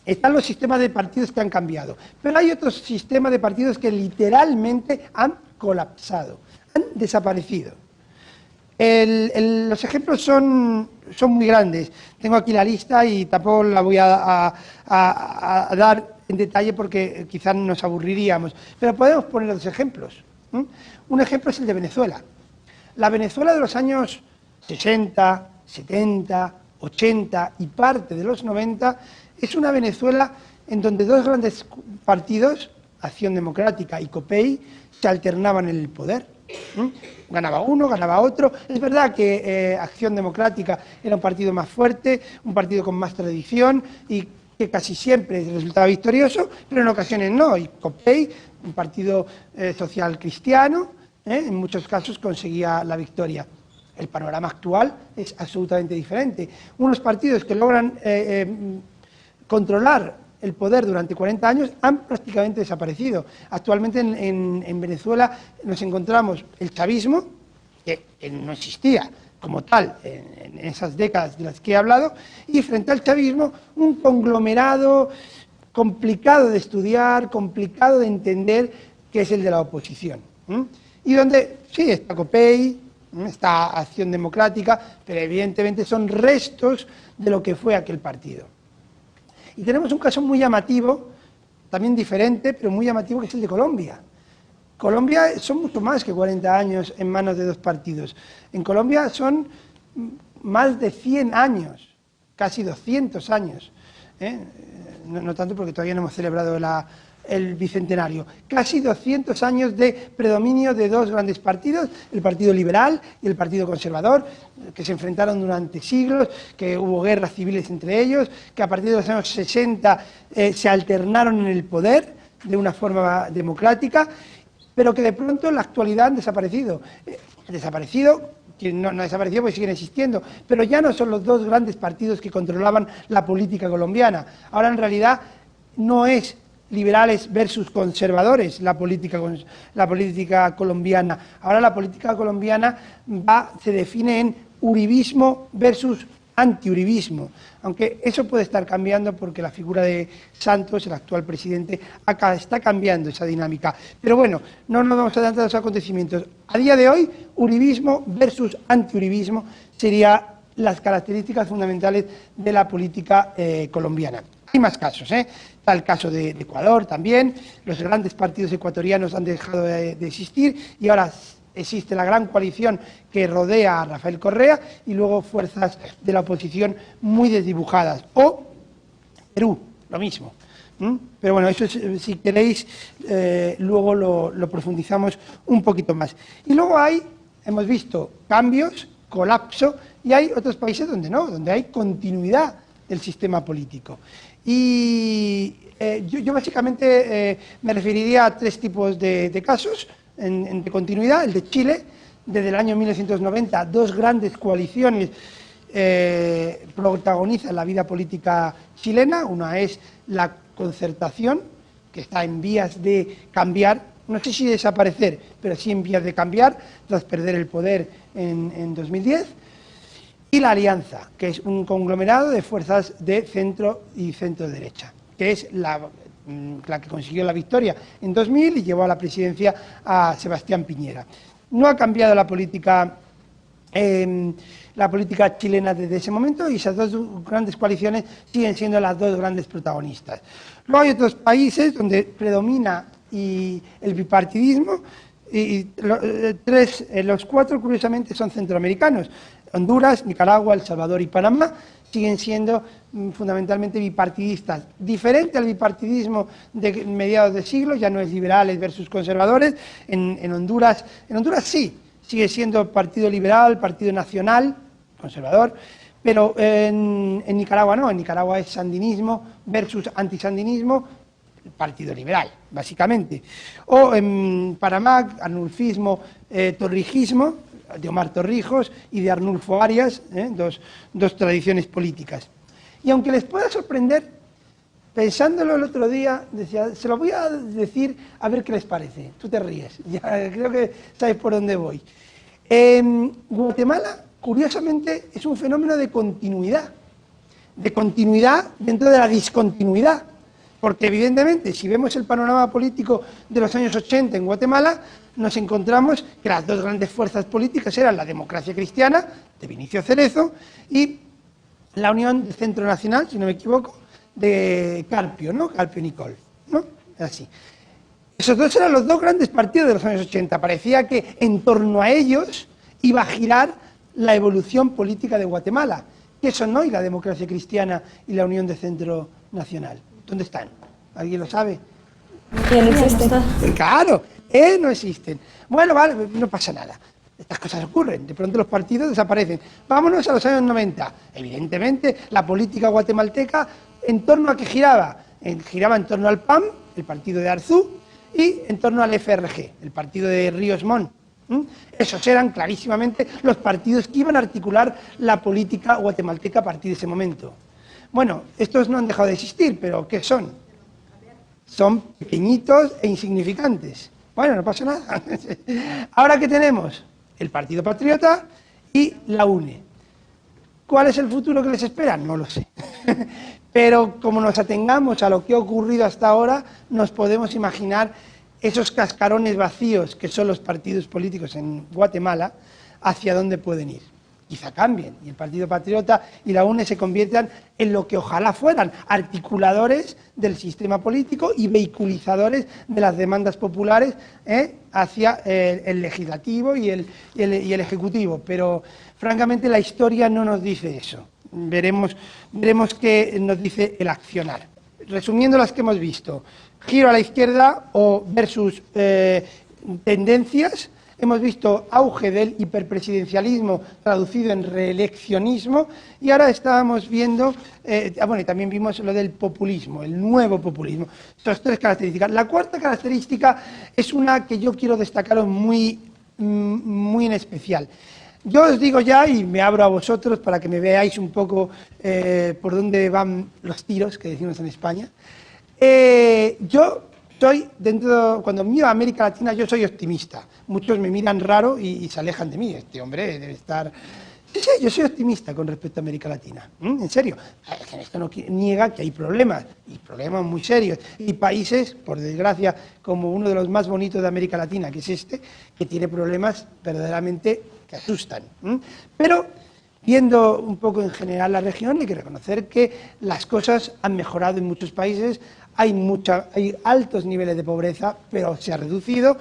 están los sistemas de partidos que han cambiado, pero hay otros sistemas de partidos que literalmente han colapsado. han desaparecido. Los ejemplos son muy grandes. Tengo aquí la lista y tampoco la voy a dar en detalle porque quizás nos aburriríamos, pero podemos poner los ejemplos. Un ejemplo es el de Venezuela. La Venezuela de los años 60, 70, 80 y parte de los 90 es una Venezuela en donde dos grandes partidos, Acción Democrática y COPEI, se alternaban en el poder. Ganaba uno, ganaba otro. Es verdad que Acción Democrática era un partido más fuerte, un partido con más tradición y que casi siempre resultaba victorioso, pero en ocasiones no. Y COPEI, un partido social cristiano, en muchos casos conseguía la victoria. El panorama actual es absolutamente diferente. Unos partidos que logran controlar el poder durante 40 años han prácticamente desaparecido. Actualmente en Venezuela nos encontramos el chavismo, que no existía como tal en esas décadas de las que he hablado, y frente al chavismo un conglomerado complicado de estudiar, complicado de entender, que es el de la oposición. Y donde sí está COPEI, está Acción Democrática, pero evidentemente son restos de lo que fue aquel partido. Y tenemos un caso muy llamativo, también diferente, pero muy llamativo, que es el de Colombia. Colombia son mucho más que 40 años en manos de dos partidos. En Colombia son más de 100 años, casi 200 años. No tanto porque todavía no hemos celebrado el bicentenario. Casi 200 años de predominio de dos grandes partidos, el Partido Liberal y el Partido Conservador, que se enfrentaron durante siglos, que hubo guerras civiles entre ellos, que a partir de los años 60 se alternaron en el poder de una forma democrática, pero que de pronto en la actualidad han desaparecido. Que no ha desaparecido porque siguen existiendo, pero ya no son los dos grandes partidos que controlaban la política colombiana. Ahora en realidad no es liberales versus conservadores la política colombiana. Ahora la política colombiana se define en uribismo versus antiuribismo, aunque eso puede estar cambiando porque la figura de Santos, el actual presidente, está cambiando esa dinámica. Pero bueno, no nos vamos a adelantar a los acontecimientos. A día de hoy, uribismo versus antiuribismo serían las características fundamentales de la política colombiana. Hay más casos, Está el caso de Ecuador también. Los grandes partidos ecuatorianos han dejado de existir y ahora existe la gran coalición que rodea a Rafael Correa y luego fuerzas de la oposición muy desdibujadas. O Perú, lo mismo. Pero bueno, eso si queréis, luego lo profundizamos un poquito más. Y luego hemos visto cambios, colapso, y hay otros países donde no, donde hay continuidad del sistema político. Y yo básicamente me referiría a tres tipos de casos de continuidad. El de Chile, desde el año 1990, dos grandes coaliciones protagonizan la vida política chilena. Una es la Concertación, que está en vías de cambiar, no sé si desaparecer, pero sí en vías de cambiar, tras perder el poder en 2010. Y la Alianza, que es un conglomerado de fuerzas de centro y centro-derecha, que es la que consiguió la victoria en 2000 y llevó a la presidencia a Sebastián Piñera. No ha cambiado la política chilena desde ese momento y esas dos grandes coaliciones siguen siendo las dos grandes protagonistas. Luego hay otros países donde predomina el bipartidismo y los cuatro, curiosamente, son centroamericanos. Honduras, Nicaragua, El Salvador y Panamá siguen siendo fundamentalmente bipartidistas. Diferente al bipartidismo de mediados de siglo, ya no es liberales versus conservadores. En Honduras sí, sigue siendo partido liberal, partido nacional, conservador, pero en Nicaragua no, en Nicaragua es sandinismo versus antisandinismo, partido liberal, básicamente. O en Panamá, arnulfismo, torrijismo, de Omar Torrijos y de Arnulfo Arias, dos tradiciones políticas. Y aunque les pueda sorprender, pensándolo el otro día, decía, se lo voy a decir a ver qué les parece. Tú te ríes, ya creo que sabes por dónde voy. Guatemala, curiosamente, es un fenómeno de continuidad dentro de la discontinuidad. Porque evidentemente, si vemos el panorama político de los años 80 en Guatemala, nos encontramos que las dos grandes fuerzas políticas eran la Democracia Cristiana, de Vinicio Cerezo, y la Unión de Centro Nacional, si no me equivoco, de Carpio, ¿no? Carpio Nicol, ¿no? Así. Esos dos eran los dos grandes partidos de los años 80. Parecía que en torno a ellos iba a girar la evolución política de Guatemala. ¿Qué son hoy la Democracia Cristiana y la Unión de Centro Nacional? ¿Dónde están? ¿Alguien lo sabe? Ya no existe. Claro, no existen. Bueno, vale, no pasa nada. Estas cosas ocurren, de pronto los partidos desaparecen. Vámonos a los años 90. Evidentemente, la política guatemalteca, ¿en torno a qué giraba? Giraba en torno al PAM, el partido de Arzú, y en torno al FRG, el partido de Ríos Montt. Esos eran clarísimamente los partidos que iban a articular la política guatemalteca a partir de ese momento. Bueno, estos no han dejado de existir, pero ¿qué son? Son pequeñitos e insignificantes. Bueno, no pasa nada. ¿Ahora qué tenemos? El Partido Patriota y la UNE. ¿Cuál es el futuro que les espera? No lo sé. Pero como nos atengamos a lo que ha ocurrido hasta ahora, nos podemos imaginar esos cascarones vacíos que son los partidos políticos en Guatemala, hacia dónde pueden ir. Quizá cambien y el Partido Patriota y la UNE se conviertan en lo que ojalá fueran, articuladores del sistema político y vehiculizadores de las demandas populares hacia el legislativo y el ejecutivo. Pero francamente la historia no nos dice eso. Veremos qué nos dice el accionar. Resumiendo las que hemos visto, giro a la izquierda o versus tendencias. Hemos visto auge del hiperpresidencialismo traducido en reeleccionismo y ahora estábamos viendo, bueno, y también vimos lo del populismo, el nuevo populismo. Estas tres características. La cuarta característica es una que yo quiero destacaros muy en especial. Yo os digo ya, y me abro a vosotros para que me veáis un poco por dónde van los tiros, que decimos en España. Yo soy, cuando miro a América Latina, yo soy optimista. Muchos me miran raro y se alejan de mí. Este hombre debe estar... Sí, yo soy optimista con respecto a América Latina. En serio. Esto no niega que hay problemas, y problemas muy serios. Y países, por desgracia, como uno de los más bonitos de América Latina, que es este, que tiene problemas verdaderamente que asustan. Pero, viendo un poco en general la región, hay que reconocer que las cosas han mejorado en muchos países. Hay altos niveles de pobreza, pero se ha reducido.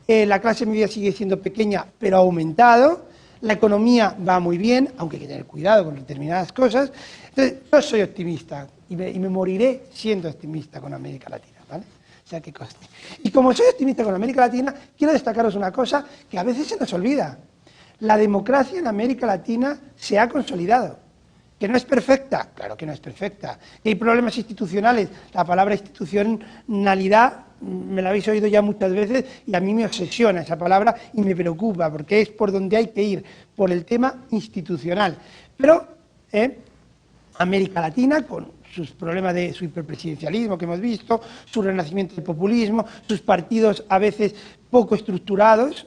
La clase media sigue siendo pequeña, pero ha aumentado. La economía va muy bien, aunque hay que tener cuidado con determinadas cosas. Entonces, yo soy optimista y me moriré siendo optimista con América Latina, ¿vale? O sea, que conste. Y como soy optimista con América Latina, quiero destacaros una cosa que a veces se nos olvida. La democracia en América Latina se ha consolidado. ¿Que no es perfecta? Claro que no es perfecta. ¿Que hay problemas institucionales? La palabra institucionalidad me la habéis oído ya muchas veces y a mí me obsesiona esa palabra y me preocupa porque es por donde hay que ir, por el tema institucional. Pero América Latina, con sus problemas de su hiperpresidencialismo que hemos visto, su renacimiento del populismo, sus partidos a veces poco estructurados,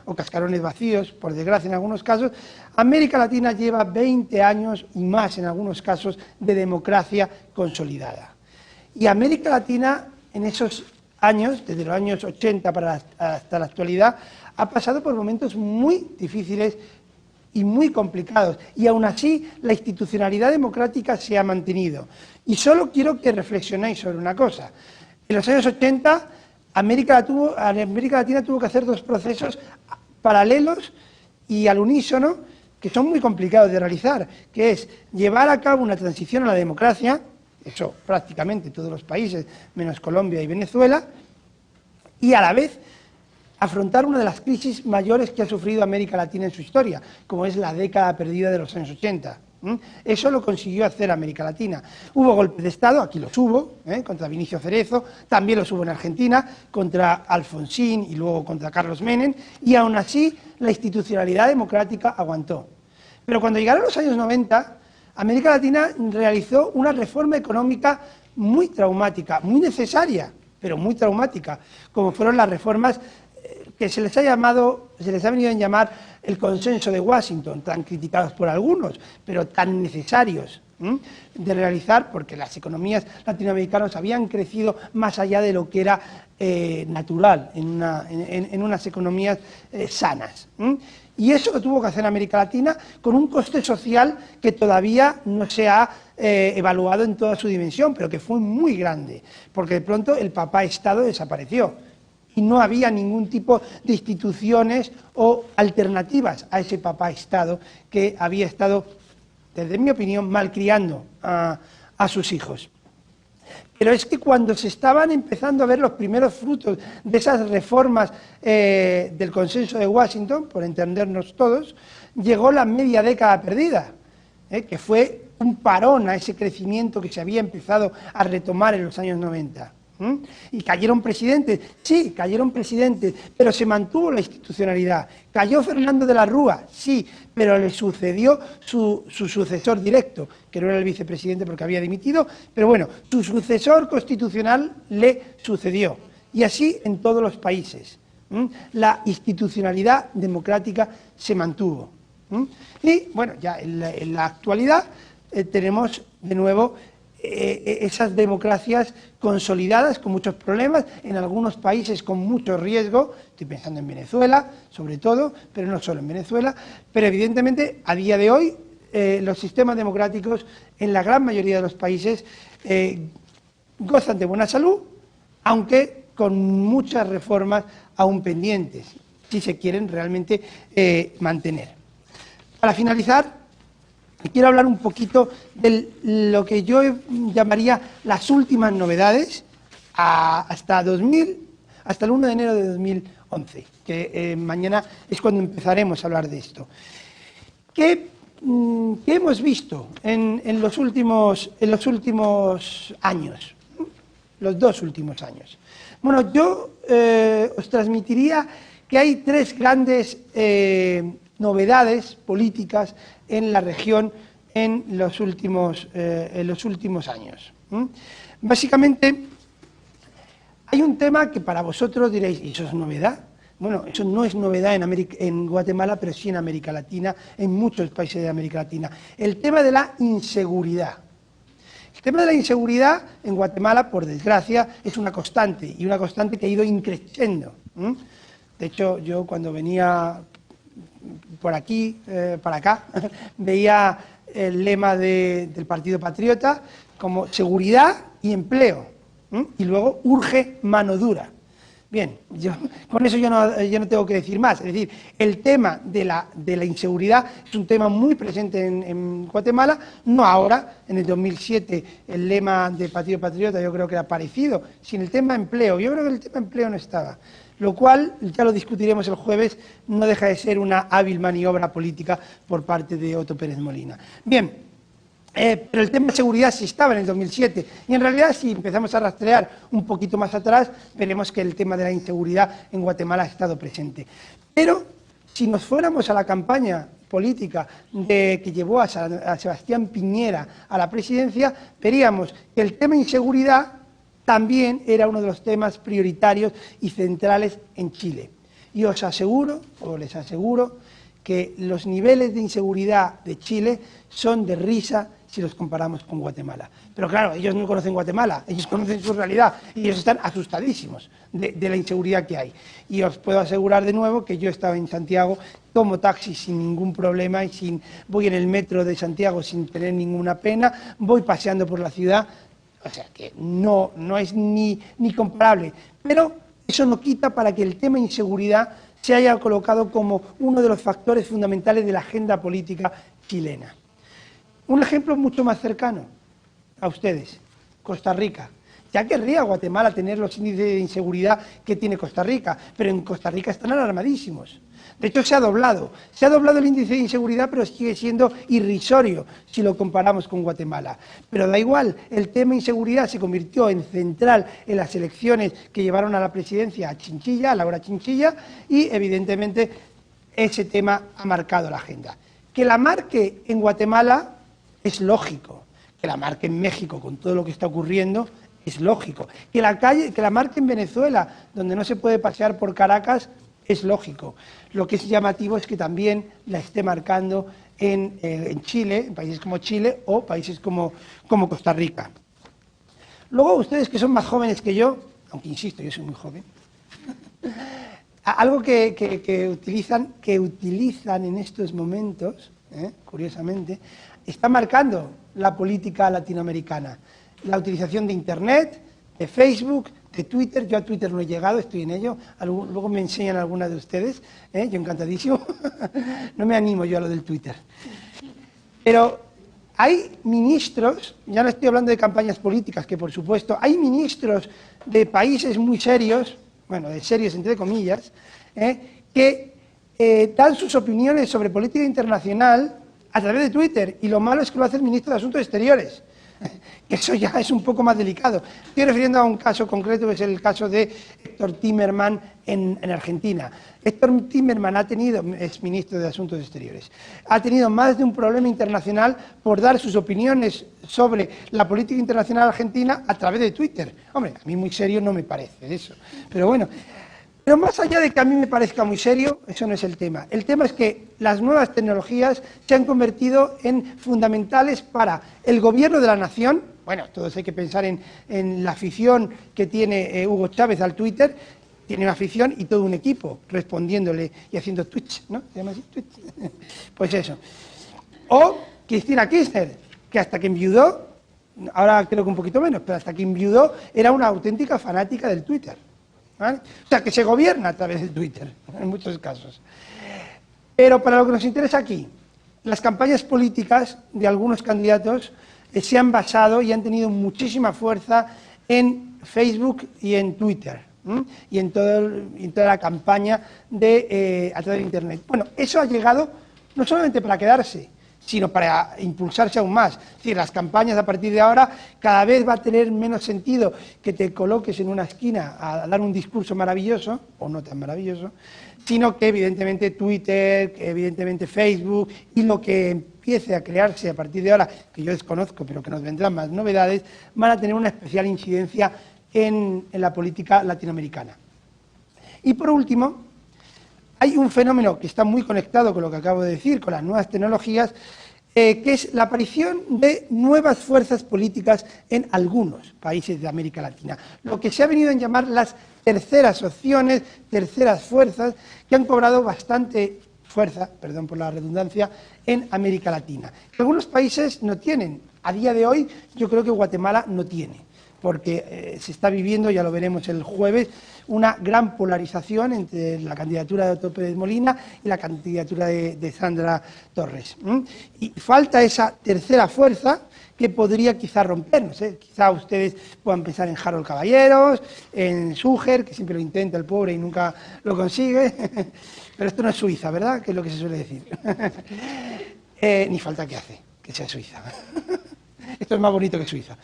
o cascarones vacíos, por desgracia en algunos casos, América Latina lleva 20 años y más en algunos casos de democracia consolidada. Y América Latina en esos años, desde los años 80 hasta la actualidad, ha pasado por momentos muy difíciles y muy complicados, y aún así la institucionalidad democrática se ha mantenido. Y solo quiero que reflexionéis sobre una cosa. En los años 80, América Latina tuvo que hacer dos procesos paralelos y al unísono, que son muy complicados de realizar, que es llevar a cabo una transición a la democracia, eso prácticamente todos los países, menos Colombia y Venezuela, y a la vez afrontar una de las crisis mayores que ha sufrido América Latina en su historia, como es la década perdida de los años 80. Eso lo consiguió hacer América Latina. Hubo golpes de Estado, aquí los hubo, contra Vinicio Cerezo, también los hubo en Argentina, contra Alfonsín y luego contra Carlos Menem, y aún así la institucionalidad democrática aguantó. Pero cuando llegaron los años 90, América Latina realizó una reforma económica muy traumática, muy necesaria, pero muy traumática, como fueron las reformas que se les ha venido a llamar el consenso de Washington, tan criticados por algunos, pero tan necesarios. de realizar, porque las economías latinoamericanas habían crecido más allá de lo que era natural en unas economías sanas. Y eso lo tuvo que hacer América Latina con un coste social que todavía no se ha evaluado en toda su dimensión, pero que fue muy grande, porque de pronto el papá-estado desapareció y no había ningún tipo de instituciones o alternativas a ese papá-estado que había estado, desde mi opinión, malcriando a sus hijos. Pero es que cuando se estaban empezando a ver los primeros frutos de esas reformas del Consenso de Washington, por entendernos todos, llegó la media década perdida, que fue un parón a ese crecimiento que se había empezado a retomar en los años 90. Y cayeron presidentes, sí, cayeron presidentes, pero se mantuvo la institucionalidad. Cayó Fernando de la Rúa, sí, pero le sucedió su sucesor directo, que no era el vicepresidente porque había dimitido, pero bueno, su sucesor constitucional le sucedió. Y así en todos los países. La institucionalidad democrática se mantuvo. Y bueno, ya en la actualidad tenemos de nuevo esas democracias consolidadas con muchos problemas, en algunos países con mucho riesgo, estoy pensando en Venezuela sobre todo, pero no solo en Venezuela, pero evidentemente a día de hoy los sistemas democráticos en la gran mayoría de los países gozan de buena salud, aunque con muchas reformas aún pendientes, si se quieren realmente mantener. Para finalizar, quiero hablar un poquito de lo que yo llamaría las últimas novedades hasta el 1 de enero de 2011, que mañana es cuando empezaremos a hablar de esto. ¿Qué hemos visto en los últimos años? Los 2 últimos años. Bueno, yo os transmitiría que hay 3 grandes novedades políticas en la región en los últimos años. Básicamente, hay un tema que para vosotros diréis, ¿y eso es novedad? Bueno, eso no es novedad en Guatemala, pero sí en América Latina, en muchos países de América Latina. El tema de la inseguridad. El tema de la inseguridad en Guatemala, por desgracia, es una constante, y una constante que ha ido increciendo. De hecho, yo cuando venía por aquí, para acá, veía el lema del Partido Patriota como seguridad y empleo, y luego urge mano dura. Bien, con eso yo no tengo que decir más. Es decir, el tema de la inseguridad es un tema muy presente en Guatemala, no ahora, en el 2007 el lema del Partido Patriota yo creo que era parecido, sin el tema empleo. Yo creo que el tema empleo no estaba. Lo cual, ya lo discutiremos el jueves, no deja de ser una hábil maniobra política por parte de Otto Pérez Molina. Bien, pero el tema de seguridad sí estaba en el 2007, y en realidad si empezamos a rastrear un poquito más atrás, veremos que el tema de la inseguridad en Guatemala ha estado presente. Pero si nos fuéramos a la campaña política que llevó a Sebastián Piñera a la presidencia, veríamos que el tema de inseguridad también era uno de los temas prioritarios y centrales en Chile. Y os aseguro, o les aseguro, que los niveles de inseguridad de Chile son de risa si los comparamos con Guatemala. Pero claro, ellos no conocen Guatemala, ellos conocen su realidad y ellos están asustadísimos de la inseguridad que hay. Y os puedo asegurar de nuevo que yo estaba en Santiago, tomo taxi sin ningún problema y voy en el metro de Santiago sin tener ninguna pena, voy paseando por la ciudad. O sea, que no es ni comparable. Pero eso no quita para que el tema de inseguridad se haya colocado como uno de los factores fundamentales de la agenda política chilena. Un ejemplo mucho más cercano a ustedes, Costa Rica. Ya querría Guatemala tener los índices de inseguridad que tiene Costa Rica, pero en Costa Rica están alarmadísimos. De hecho, se ha doblado el índice de inseguridad, pero sigue siendo irrisorio si lo comparamos con Guatemala. Pero da igual, el tema de inseguridad se convirtió en central en las elecciones que llevaron a la presidencia a Chinchilla, a Laura Chinchilla, y evidentemente ese tema ha marcado la agenda. Que la marque en Guatemala es lógico, que la marque en México con todo lo que está ocurriendo es lógico, que la marque en Venezuela, donde no se puede pasear por Caracas, es lógico. Lo que es llamativo es que también la esté marcando en Chile, en países como Chile o países como Costa Rica. Luego, ustedes que son más jóvenes que yo, aunque insisto, yo soy muy joven, algo que utilizan en estos momentos, curiosamente, está marcando la política latinoamericana. La utilización de Internet, de Facebook, de Twitter. Yo a Twitter no he llegado, estoy en ello. Luego me enseñan algunas de ustedes, yo encantadísimo. No me animo yo a lo del Twitter. Pero hay ministros, ya no estoy hablando de campañas políticas, que por supuesto, hay ministros de países muy serios, bueno, de serios entre comillas, que dan sus opiniones sobre política internacional a través de Twitter, y lo malo es que lo hace el ministro de Asuntos Exteriores, que eso ya es un poco más delicado. Estoy refiriendo a un caso concreto, que es el caso de Héctor Timerman en Argentina. Héctor Timerman es ministro de Asuntos Exteriores, ha tenido más de un problema internacional por dar sus opiniones sobre la política internacional argentina a través de Twitter. Hombre, a mí muy serio no me parece eso, pero bueno. Pero más allá de que a mí me parezca muy serio, eso no es el tema. El tema es que las nuevas tecnologías se han convertido en fundamentales para el gobierno de la nación. Bueno, todos hay que pensar en la afición que tiene Hugo Chávez al Twitter. Tiene una afición y todo un equipo respondiéndole y haciendo tweets, ¿no? ¿Se llama así? Tweets. Pues eso. O Cristina Kirchner, que hasta que enviudó, ahora creo que un poquito menos, pero hasta que enviudó era una auténtica fanática del Twitter. ¿Vale? O sea, que se gobierna a través de Twitter, en muchos casos. Pero para lo que nos interesa aquí, las campañas políticas de algunos candidatos se han basado y han tenido muchísima fuerza en Facebook y en Twitter, y en toda la campaña a través de Internet. Bueno, eso ha llegado no solamente para quedarse, sino para impulsarse aún más. Es decir, las campañas a partir de ahora cada vez va a tener menos sentido que te coloques en una esquina a dar un discurso maravilloso, o no tan maravilloso, sino que evidentemente Twitter, que evidentemente Facebook y lo que empiece a crearse a partir de ahora, que yo desconozco, pero que nos vendrán más novedades, van a tener una especial incidencia en la política latinoamericana. Y por último, hay un fenómeno que está muy conectado con lo que acabo de decir, con las nuevas tecnologías, que es la aparición de nuevas fuerzas políticas en algunos países de América Latina. Lo que se ha venido a llamar las terceras opciones, terceras fuerzas, que han cobrado bastante fuerza, perdón por la redundancia, en América Latina. Algunos países no tienen. A día de hoy, yo creo que Guatemala no tiene, porque se está viviendo, ya lo veremos el jueves, una gran polarización entre la candidatura de Otto Pérez Molina y la candidatura de Sandra Torres. Y falta esa tercera fuerza que podría quizá rompernos. Quizá ustedes puedan pensar en Harold Caballeros, en Suger, que siempre lo intenta el pobre y nunca lo consigue, pero esto no es Suiza, ¿verdad? Que es lo que se suele decir. Ni falta que hace que sea Suiza. Esto es más bonito que Suiza.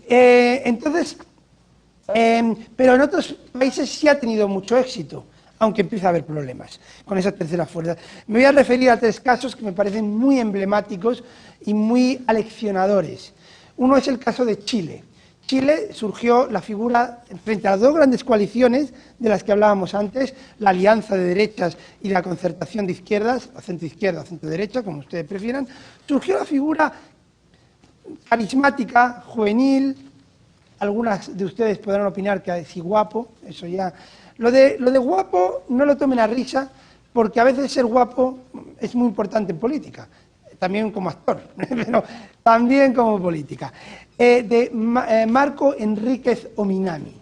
Pero en otros países sí ha tenido mucho éxito, aunque empieza a haber problemas con esa tercera fuerza. Me voy a referir a tres casos que me parecen muy emblemáticos y muy aleccionadores. Uno es el caso de Chile. Chile surgió la figura, frente a las dos grandes coaliciones de las que hablábamos antes, la alianza de derechas y la concertación de izquierdas, o centro-izquierda o centro-derecha, como ustedes prefieran, surgió la figura carismática, juvenil. Algunas de ustedes podrán opinar que es guapo, eso ya. Lo de guapo no lo tomen a risa, porque a veces ser guapo es muy importante en política, también como actor, pero también como política. Marco Enríquez Ominami,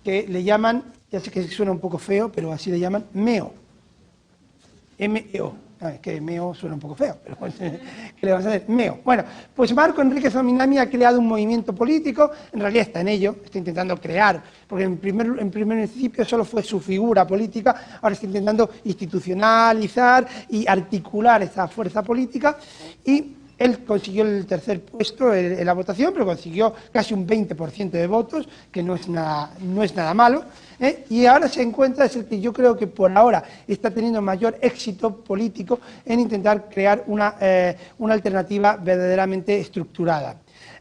que le llaman, ya sé que suena un poco feo, pero así le llaman, MEO. M-E-O. Es que MEO suena un poco feo, pero ¿qué le vamos a hacer? MEO. Bueno, pues Marco Enríquez Ominami ha creado un movimiento político, en realidad está en ello, está intentando crear, porque en primer principio solo fue su figura política, ahora está intentando institucionalizar y articular esa fuerza política, y él consiguió el tercer puesto en la votación, pero consiguió casi un 20% de votos, que no es nada malo, y ahora se encuentra, es el que yo creo que por ahora está teniendo mayor éxito político en intentar crear una alternativa verdaderamente estructurada,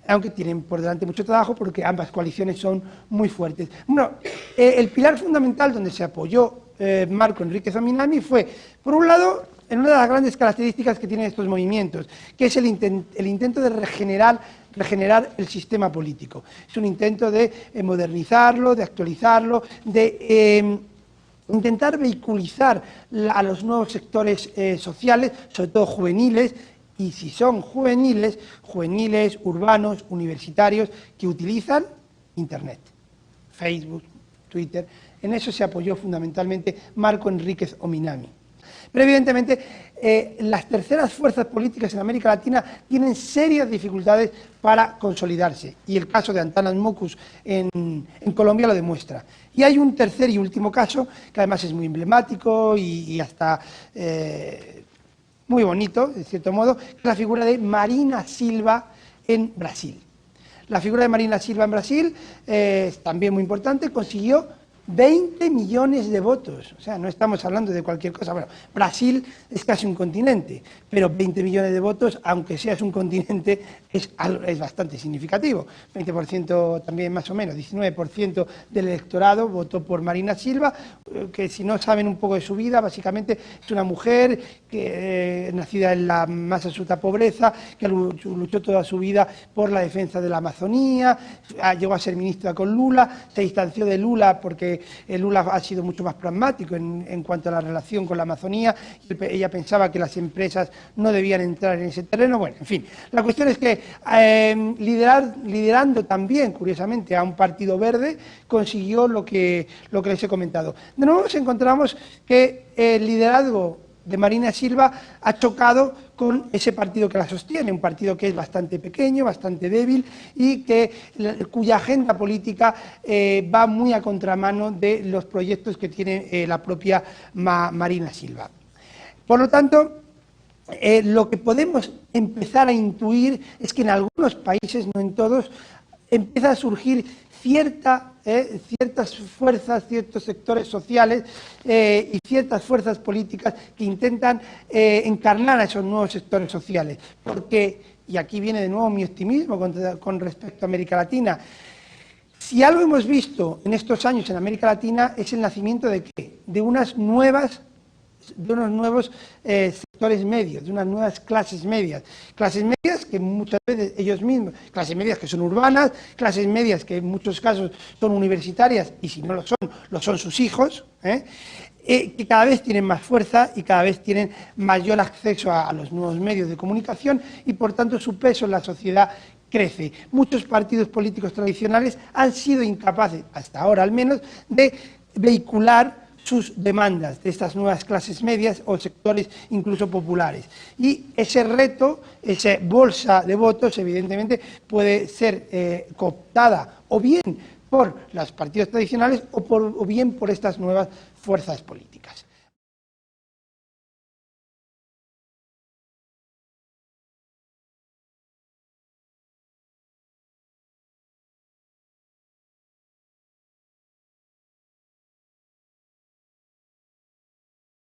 aunque tienen por delante mucho trabajo porque ambas coaliciones son muy fuertes. Bueno, el pilar fundamental donde se apoyó Marco Enríquez Ominami fue, por un lado, en una de las grandes características que tienen estos movimientos, que es el intento de regenerar el sistema político. Es un intento de modernizarlo, de actualizarlo, de intentar vehiculizar a los nuevos sectores sociales, sobre todo juveniles, y si son juveniles, urbanos, universitarios, que utilizan Internet, Facebook, Twitter. En eso se apoyó fundamentalmente Marco Enríquez Ominami. Pero evidentemente las terceras fuerzas políticas en América Latina tienen serias dificultades para consolidarse, y el caso de Antanas Mockus en Colombia lo demuestra. Y hay un tercer y último caso, que además es muy emblemático y hasta muy bonito, de cierto modo, que es la figura de Marina Silva en Brasil. La figura de Marina Silva en Brasil es también muy importante, consiguió 20 millones de votos, o sea, no estamos hablando de cualquier cosa. Bueno, Brasil es casi un continente, pero 20 millones de votos, aunque seas un continente, es bastante significativo. 20% también más o menos, 19% del electorado votó por Marina Silva, que si no saben un poco de su vida, básicamente es una mujer que, nacida en la más absoluta pobreza, que luchó toda su vida por la defensa de la Amazonía, llegó a ser ministra con Lula, se distanció de Lula porque Lula ha sido mucho más pragmático en cuanto a la relación con la Amazonía, y ella pensaba que las empresas no debían entrar en ese terreno. Bueno, en fin, la cuestión es que liderando también, curiosamente, a un partido verde, consiguió lo que les he comentado. De nuevo nos encontramos que el liderazgo de Marina Silva ha chocado con ese partido que la sostiene, un partido que es bastante pequeño, bastante débil y cuya agenda política va muy a contramano de los proyectos que tiene la propia Marina Silva. Por lo tanto, lo que podemos empezar a intuir es que en algunos países, no en todos, empieza a surgir ciertas fuerzas, ciertos sectores sociales y ciertas fuerzas políticas que intentan encarnar a esos nuevos sectores sociales. Porque, y aquí viene de nuevo mi optimismo con respecto a América Latina, si algo hemos visto en estos años en América Latina es el nacimiento ¿de qué? De unos nuevos sectores medios, de unas nuevas clases medias que muchas veces ellos mismos, clases medias que son urbanas, clases medias que en muchos casos son universitarias y si no lo son sus hijos, que cada vez tienen más fuerza y cada vez tienen mayor acceso a los nuevos medios de comunicación y por tanto su peso en la sociedad crece. Muchos partidos políticos tradicionales han sido incapaces, hasta ahora al menos, de vehicular sus demandas de estas nuevas clases medias o sectores incluso populares. Y ese reto, esa bolsa de votos, evidentemente puede ser cooptada o bien por los partidos tradicionales o bien por estas nuevas fuerzas políticas.